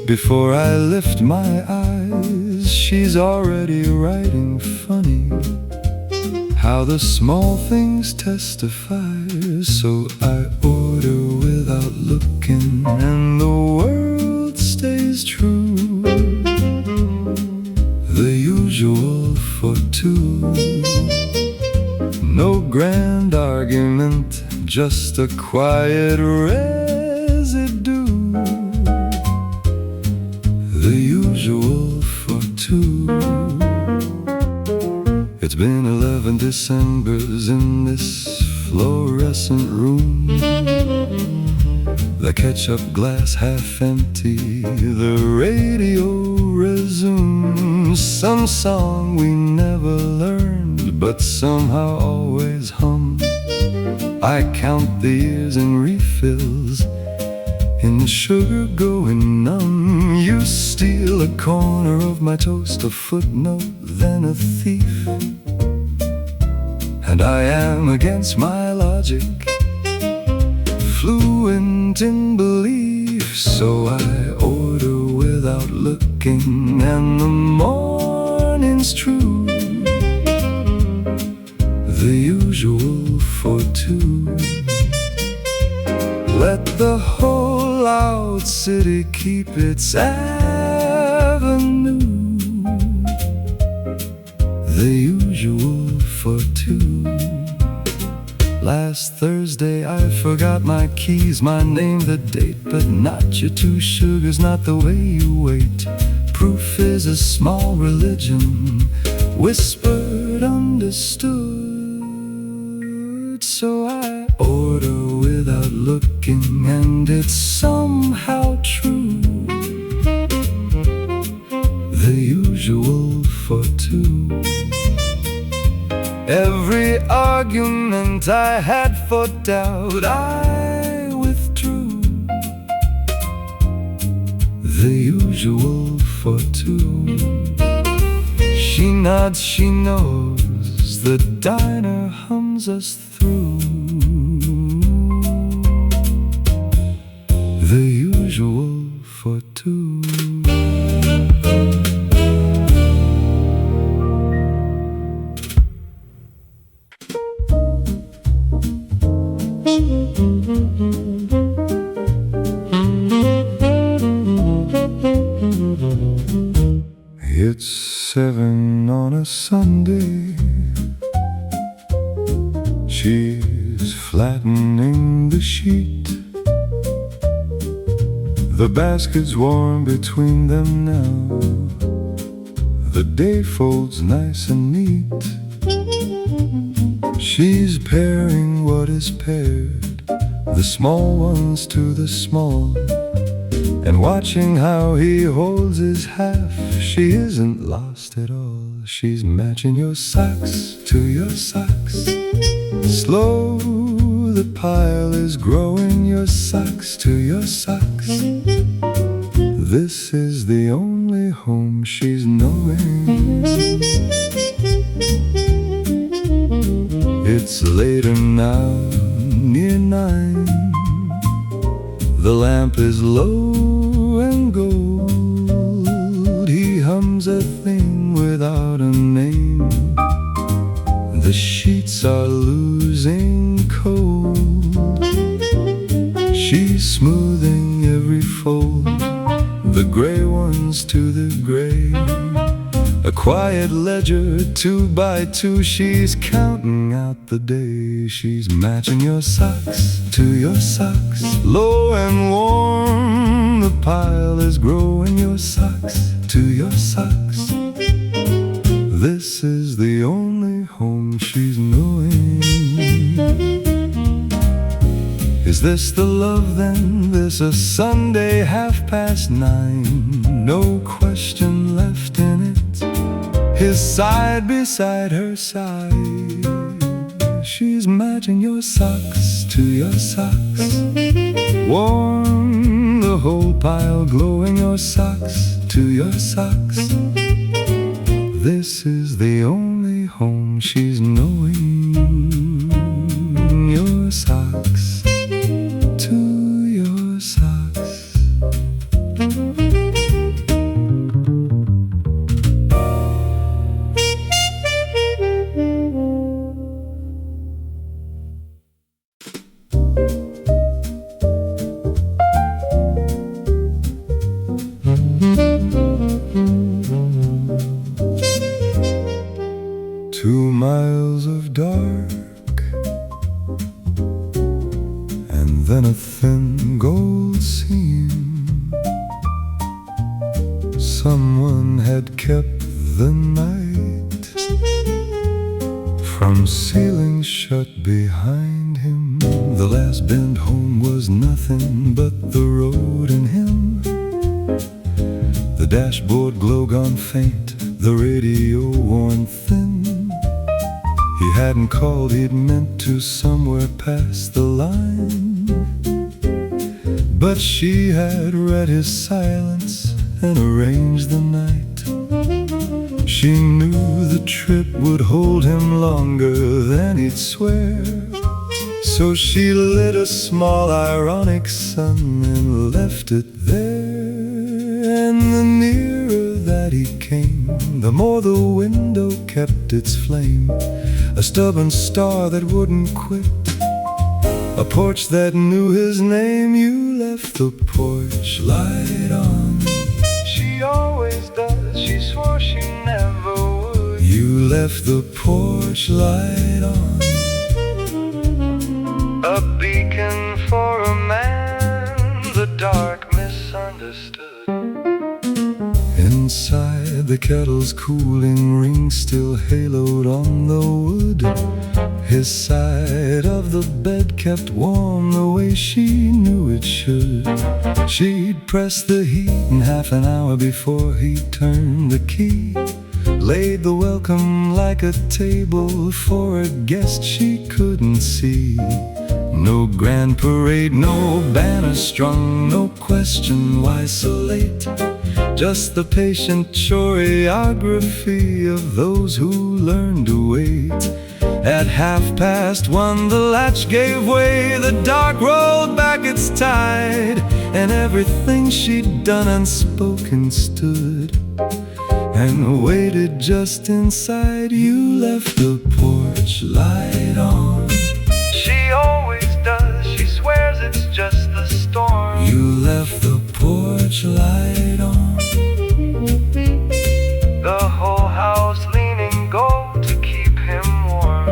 before I lift my eyes. She's already writing funny how the small things testify. So I order without looking, and the world stays true. The usual for two. No grand argument, just a quiet residue. The usual for two. It's been 11 Decembers in this fluorescent room. The ketchup glass half empty, the radio resumes some song we never learned, but somehow always hum. I count the years in refills, in sugar going numb. You steal a corner of my toast, a footnote, then a thief. And I am against my logic, fluent in belief. So I order without looking, and the morning's true. The usual for two. Let the whole loud city keep its avenue. The usual for two. Last Thursday I forgot my keys, my name, the date, but not your two sugars, not the way you wait. Proof is a small religion, whispered, understood. So I order without looking, and it's somehow true. The usual for two. Every argument I had fought out, I withdrew. The usual for two. She nods, she knows, the diner hums us through. The usual for two. It's 7 on a Sunday. She's flattening the sheet. The basket's warm between them now. The day folds nice and neat. She's pairing what is paired, the small ones to the small, and watching how he holds his half. She isn't lost at all. She's matching your socks to your socks. Slow, the pile is growing, your socks to your socks. This is the only home she's knowing. It's later now, near 9. The lamp is low and gold. He hums a thing without a name. The sheets are losing cold. She's smoothing every fold, the gray ones to the gray. A quiet ledger, 2 by 2. She's counting out the day. She's matching your socks to your socks. Low and warm, the pile is growing, your socks to your socks. This is the only home she's knowing. Is this the love then? This a Sunday 9:30. No question left in it. His side beside her side. She's matching your socks to your socks. Warm, the whole pile glowing, your socks to your socks. This is the only home she's knowing. Your socks to your socks. Two miles of dark, and then a thin gold seam. Someone had kept the night from ceiling shut behind him. The last bend home was nothing but the road and him. The dashboard glow gone faint, the radio worn thin. He hadn't called, he'd meant to, somewhere past the line. But she had read his silence and arranged the night. She knew the trip would hold him longer than he'd swear. So she lit a small ironic sun and left it there. And the nearer that he came, the more the window kept its flame. A stubborn star that wouldn't quit, a porch that knew his name. You left the porch light on. She always does, she swore she never would. You left the porch light on, a beacon for a man the dark misunderstood. Inside, the kettle's cooling ring still haloed on the wood. His side of the bed kept warm the way she knew it should. She'd press the heat in half an hour before he turned the key. laid the welcome like a table for a guest she couldn't see. No grand parade, no banner strung, no question why so late. Just the patient choreography of those who learned to wait. At 1:30, the latch gave way, the dark rolled back its tide, and everything she'd done unspoken stood and waited just inside. You left the porch light on. She always does, she swears it's just the storm. You left the porch light on. The whole house leaning gold to keep him warm.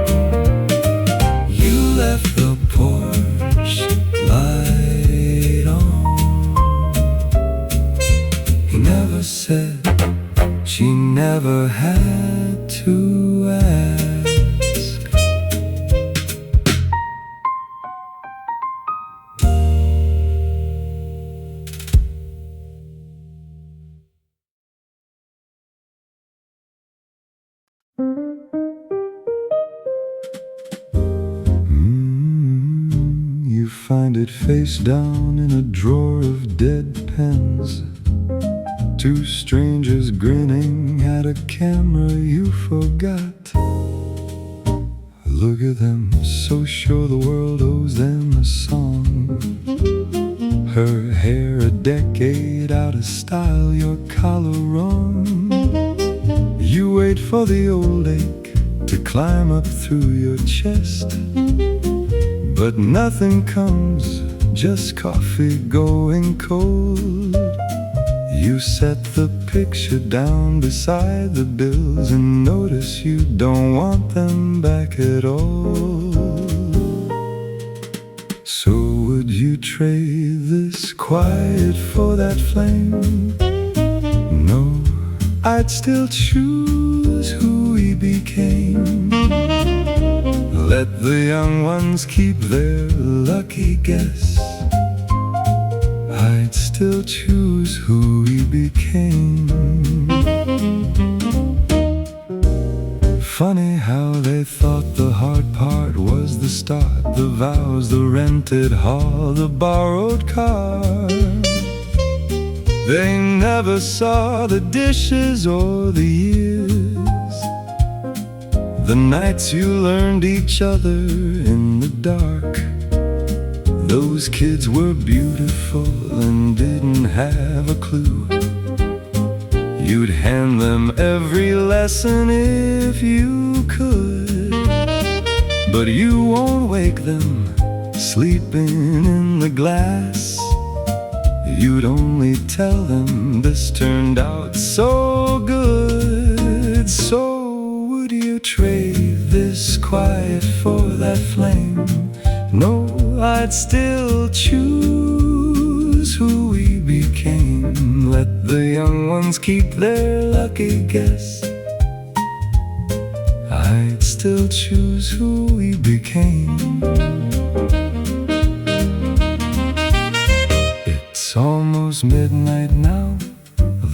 You left the porch light on. He never said, she never had to ask. You find it face down in a drawer of dead pens. Two strangers grinning at a camera you forgot. Look at them, so sure the world owes them a song. Her hair a decade out of style, your collar wrong. You wait for the old ache to climb up through your chest, but nothing comes, just coffee going cold. You set the picture down beside the bills and notice you don't want them back at all. So would you trade this quiet for that flame? No, I'd still choose who we became. Let the young ones keep their lucky guess. I'd still choose who we became. Funny how they thought the hard part was the start. The vows, the rented hall, the borrowed car. They never saw the dishes or the years, the nights you learned each other in the dark. Those kids were beautiful and didn't have a clue. You'd hand them every lesson if you could, but you won't wake them sleeping in the glass. You'd only tell them this turned out so good. So would you trade this quiet for that flame? No, I'd still choose who we became. Let the young ones keep their lucky guess. I'd still choose who we became. It's almost midnight now,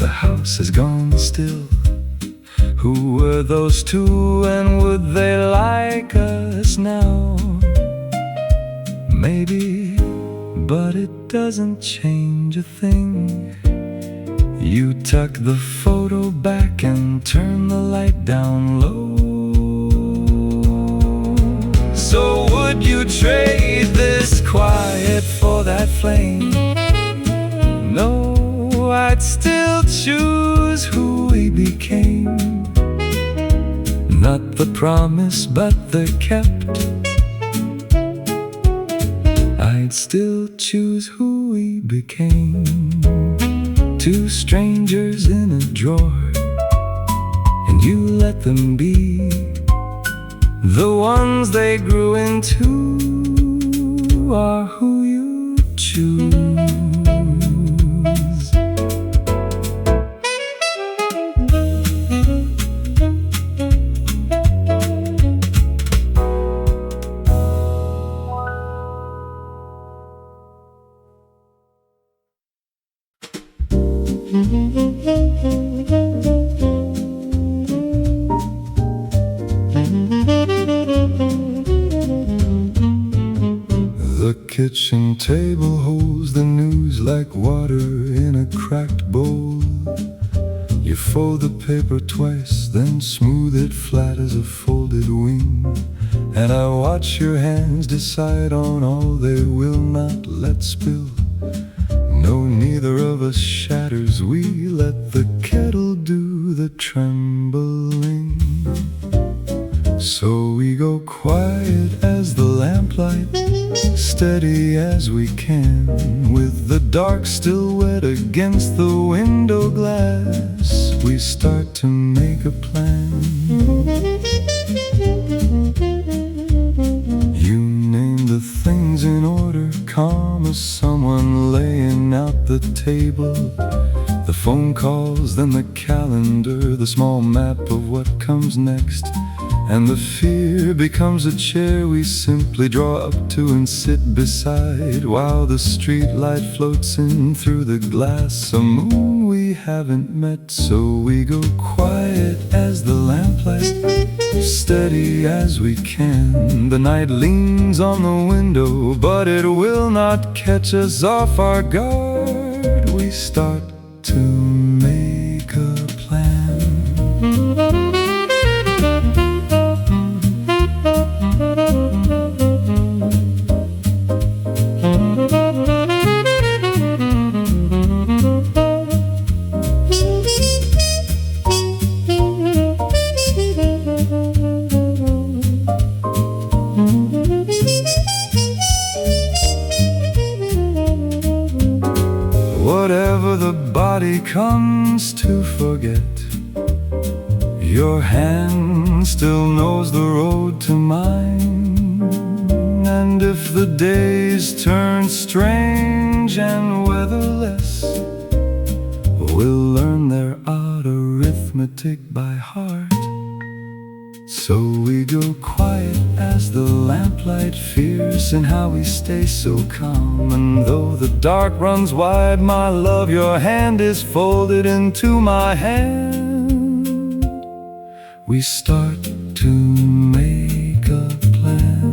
the house is gone still. Who were those two and would they like us now? Maybe, but it doesn't change a thing. You tuck the photo back and turn the light down low. So would you trade this quiet for that flame? No, I'd still choose who we became. Not the promise, but the kept. I'd still choose who we became. Two strangers in a drawer, and you let them be the ones they grew into, are who you choose. The kitchen table holds the news like water in a cracked bowl. You fold the paper twice, then smooth it flat as a folded wing. And I watch your hands decide on all they will not let spill. No, neither of us shatters, we let the kettle do the trembling. So we go quiet as the lamplight, steady as we can, with the dark still wet against the window glass. We start to make a plan. You name the things in order, calm as someone laying out the table. The phone calls, then the calendar, the small map of what comes next. And the fear becomes a chair we simply draw up to and sit beside, while the street light floats in through the glass, a moon we haven't met. So we go quiet as the lamplight, steady as we can. The night leans on the window, but it will not catch us off our guard. We start to make a plan. Whatever the body comes to forget, your hand still knows the road to mine. And if the days turn strange and weatherless, we'll learn their odd arithmetic by heart. So we go quiet as the lamplight, fierce in how we stay so calm. And though the dark runs wide, my love, your hand is folded into my hand. We start to make a plan.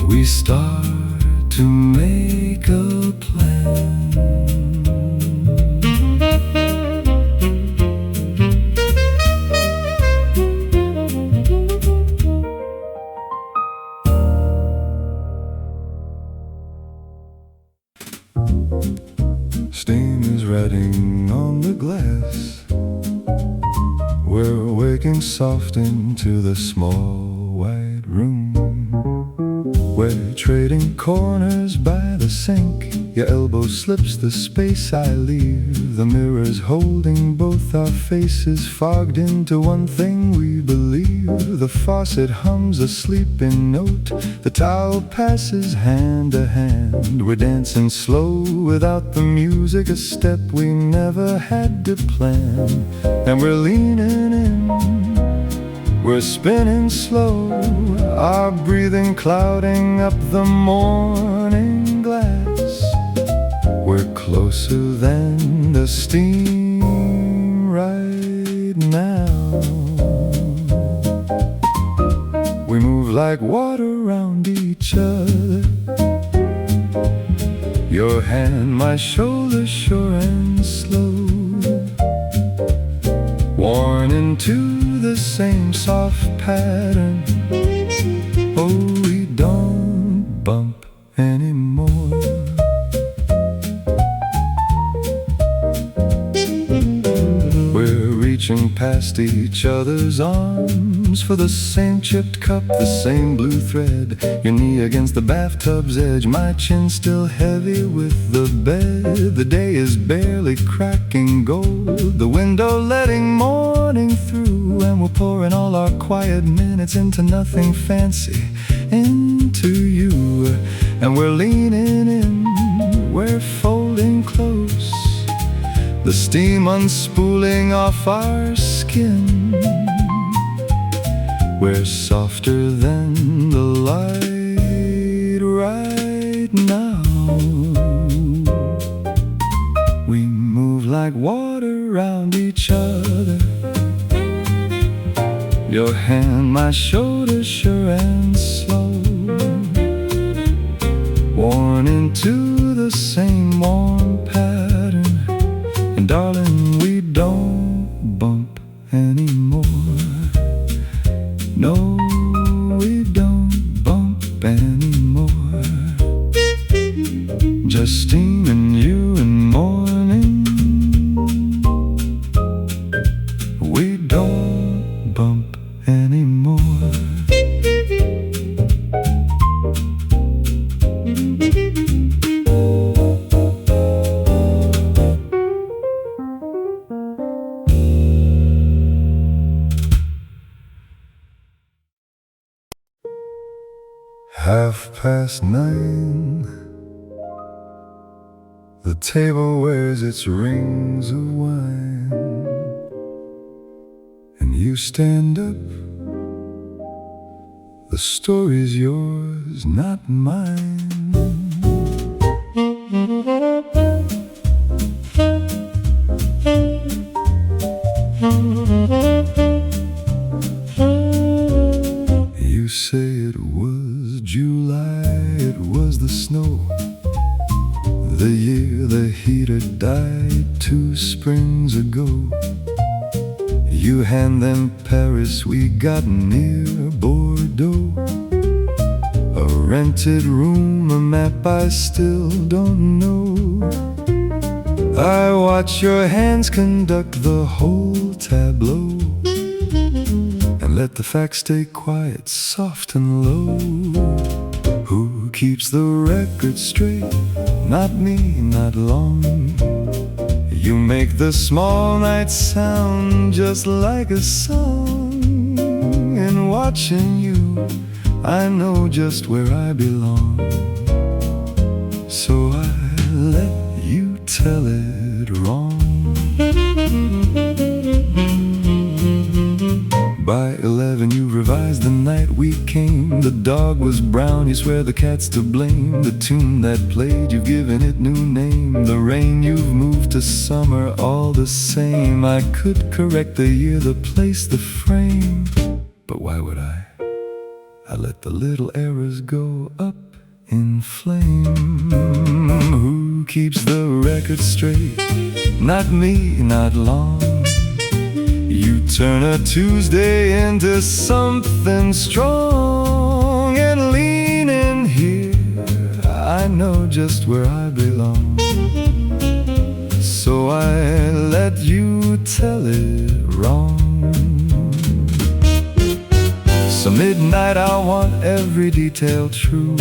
We start to make a plan. Steam is retting on the glass. We're waking soft into the small white room. We're trading corners by the sink. Your elbow slips the space I leave. The mirror's holding both our faces, fogged into one thing we believe. The faucet hums a sleeping note. The towel passes hand to hand. We're dancing slow without the music, a step we never had to plan. And we're leaning in, we're spinning slow, our breathing clouding up the morning glass. We're closer than the steam right now. We move like water around each other, your hand, my shoulder, sure and slow, worn into the same soft pattern. Oh, we don't bump anymore. We're reaching past each other's arms for the same chipped cup, the same blue thread. Your knee against the bathtub's edge, my chin still heavy with the bed. The day is barely cracking gold, the window letting morning through. And we're pouring all our quiet minutes into nothing fancy, into you. And we're leaning in, we're folding close, the steam unspooling off our skin. We're softer than the light right now. We move like water around each other, your hand, my shoulder sure and slow, worn into the same warm pattern. And darling, we don't bump anymore. No, we don't bump anymore. Justine and you in morning, we don't bump anymore. (9:30), the table wears its rings of wine, and you stand up. The story's yours, not mine. You say it was July, it was the snow, the year the heater died 2 springs ago. You hand them Paris, we got near Bordeaux. A rented room, a map I still don't know. I watch your hands conduct the whole tableau, and let the facts stay quiet, soft and low. Who keeps the record straight? Not me, not long. You make the small nights sound just like a song. And watching you, I know just where I belong. So I let you tell it wrong. By 11 you revised the night we came. The dog was brown, you swear the cat's to blame. The tune that played, you've given it new name. The rain, you've moved to summer, all the same. I could correct the year, the place, the frame, but why would I? I let the little errors go up in flame. Who keeps the record straight? Not me, not long. You turn a Tuesday into something strong. And lean in here, I know just where I belong. So I let you tell it wrong. So midnight I want every detail true.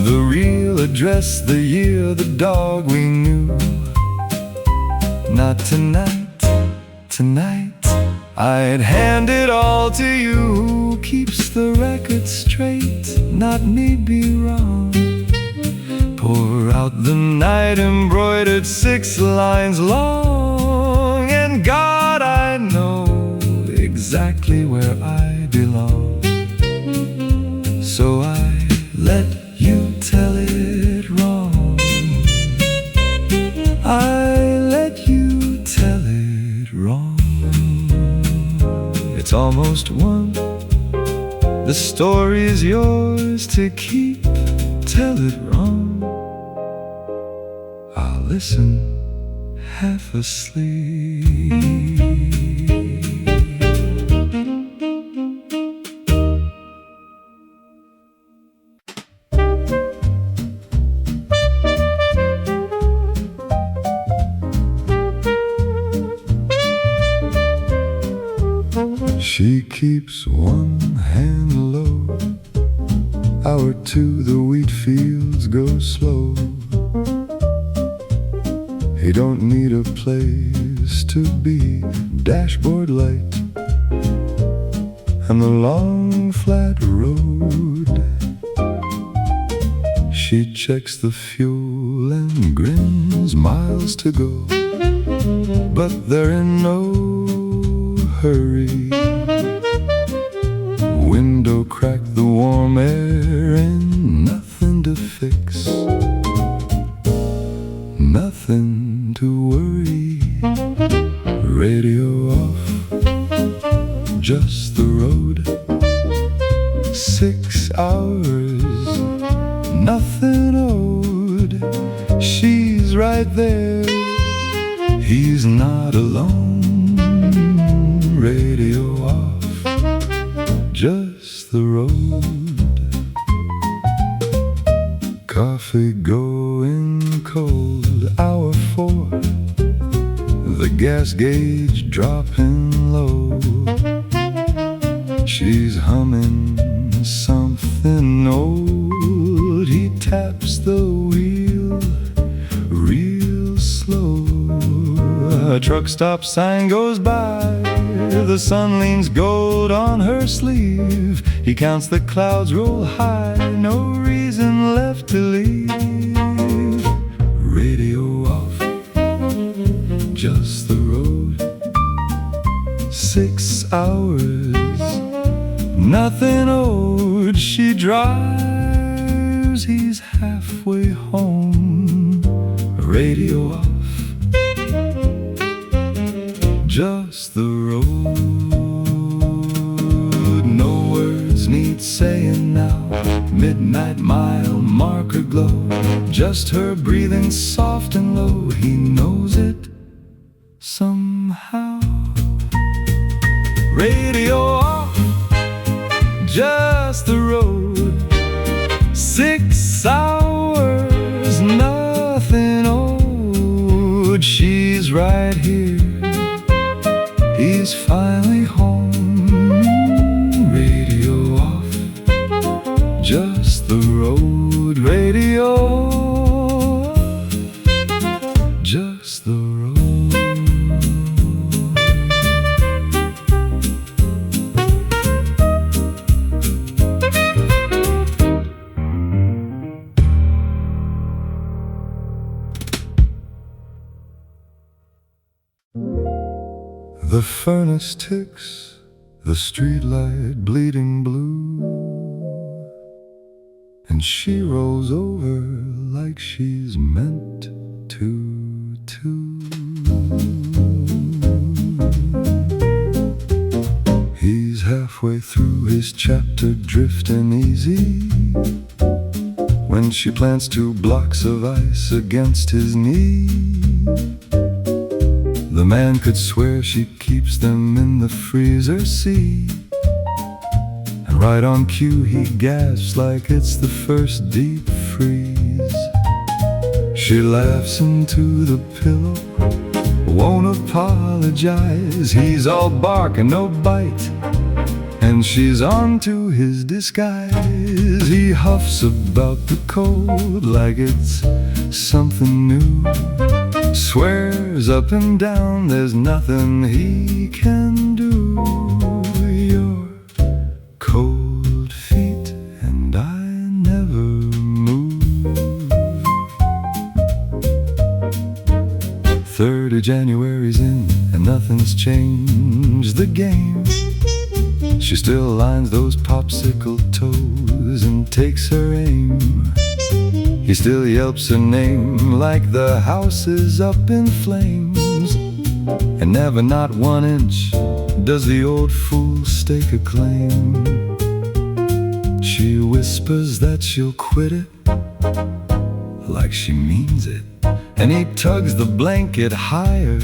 The real address, the year, the dog we knew. Not tonight. Tonight, I'd hand it all to you. Who keeps the record straight? Not me, be wrong. Pour out the night embroidered 6 lines long. And God, I know exactly where I belong. So I let you tell it wrong. I let you tell it wrong. It's almost 1. The story's yours to keep. Tell it wrong. I'll listen, half asleep. She keeps 1 hand low. Hour 2, the wheat fields go slow. He don't need a place to be. Dashboard light and the long flat road. She checks the fuel and grins, miles to go, but they're in no hurry. Window crack, the warm air in, nothing to fix, nothing to worry. Radio off, just the road. 6 hours, nothing owed. She's right there, he's not alone. Radio off, just the road. Coffee going cold, hour 4. The gas gauge dropping low. She's humming something old. He taps the wheel real slow. A truck stop sign goes by. The sun leans gold on her sleeve. He counts the clouds roll high. No reason left to leave. Radio off, just the road. 6 hours, nothing owed. She drives, he's halfway home. Radio off, just the road. No words need saying now. Midnight mile marker glow. Just her breathing soft and low. He knows it somehow. Radio off, just the road. 6 hours, nothing owed. She's right here, he's finally home. Radio off, just the road. Radio off, just the road. The furnace ticks, the streetlight bleeding blue, and she rolls over like she's meant to. He's halfway through his chapter, drifting easy, when she plants 2 blocks of ice against his knee. The man could swear she keeps them in the freezer, see. And right on cue he gasps like it's the first deep freeze. She laughs into the pillow, won't apologize. He's all bark and no bite, and she's on to his disguise. He huffs about the cold like it's something new. Swears up and down there's nothing he can do. Your cold feet and I never move. 3rd of January's in and nothing's changed the game. She still lines those popsicle toes and takes her aim. He still yelps her name like the house is up in flames. And never, not 1 inch, does the old fool stake a claim. She whispers that she'll quit it, like she means it. And he tugs the blanket higher,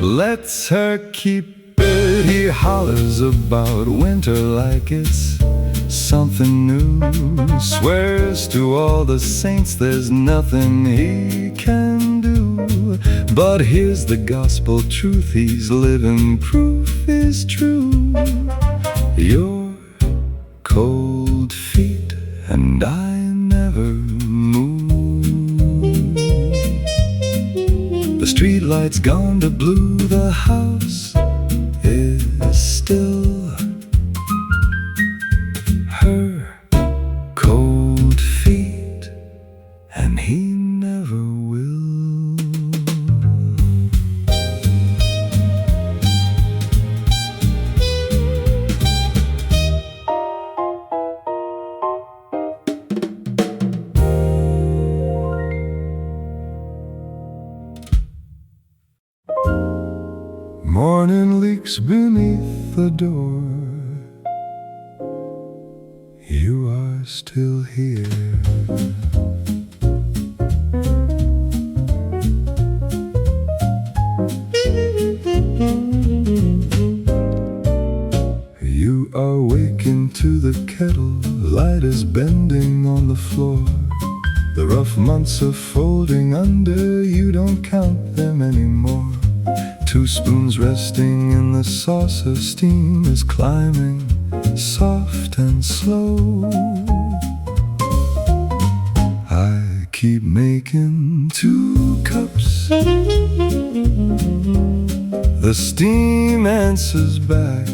lets her keep it. He hollers about winter like it's something new. Swears to all the saints there's nothing he can do. But here's the gospel truth he's living, proof is true. Your cold feet and I never move. The streetlight's gone to blue, the house is still. Her cold feet and he never will. Morning leaks beneath the door, you are still here. You are waking to the kettle, light is bending on the floor. The rough months are folding under, you don't count them anymore. 2 spoons resting in the saucer, steam is climbing, soft and slow. I keep making 2 cups. The steam answers back.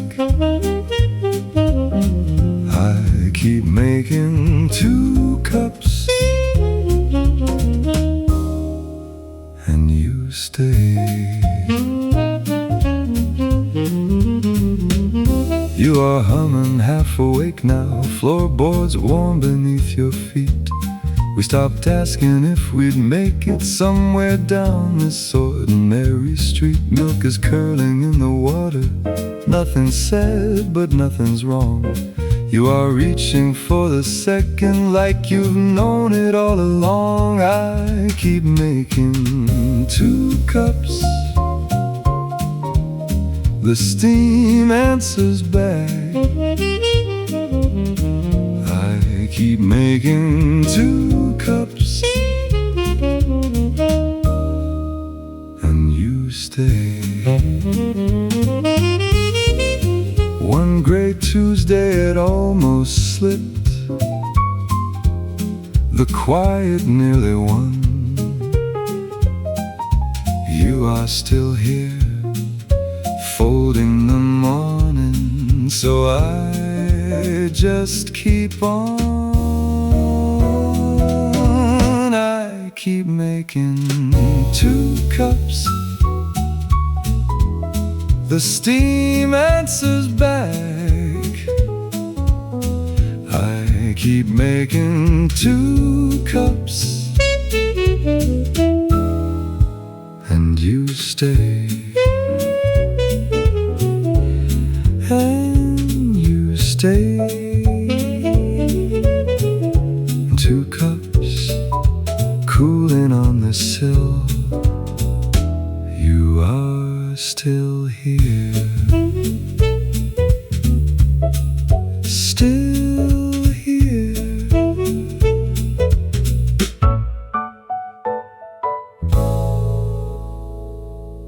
I keep making 2 cups, and you stay. You are humming, half awake now, floorboards warm beneath your feet. We stopped asking if we'd make it somewhere down this ordinary street. Milk is curling in the water, nothing's said but nothing's wrong. You are reaching for the second like you've known it all along. I keep making 2 cups. The steam answers back. I keep making 2 cups, and you stay. One gray Tuesday it almost slipped, the quiet nearly won. You are still here, folding the morning, so I just keep on. I keep making 2 cups. The steam answers back. I keep making 2 cups, and you stay. And you stay.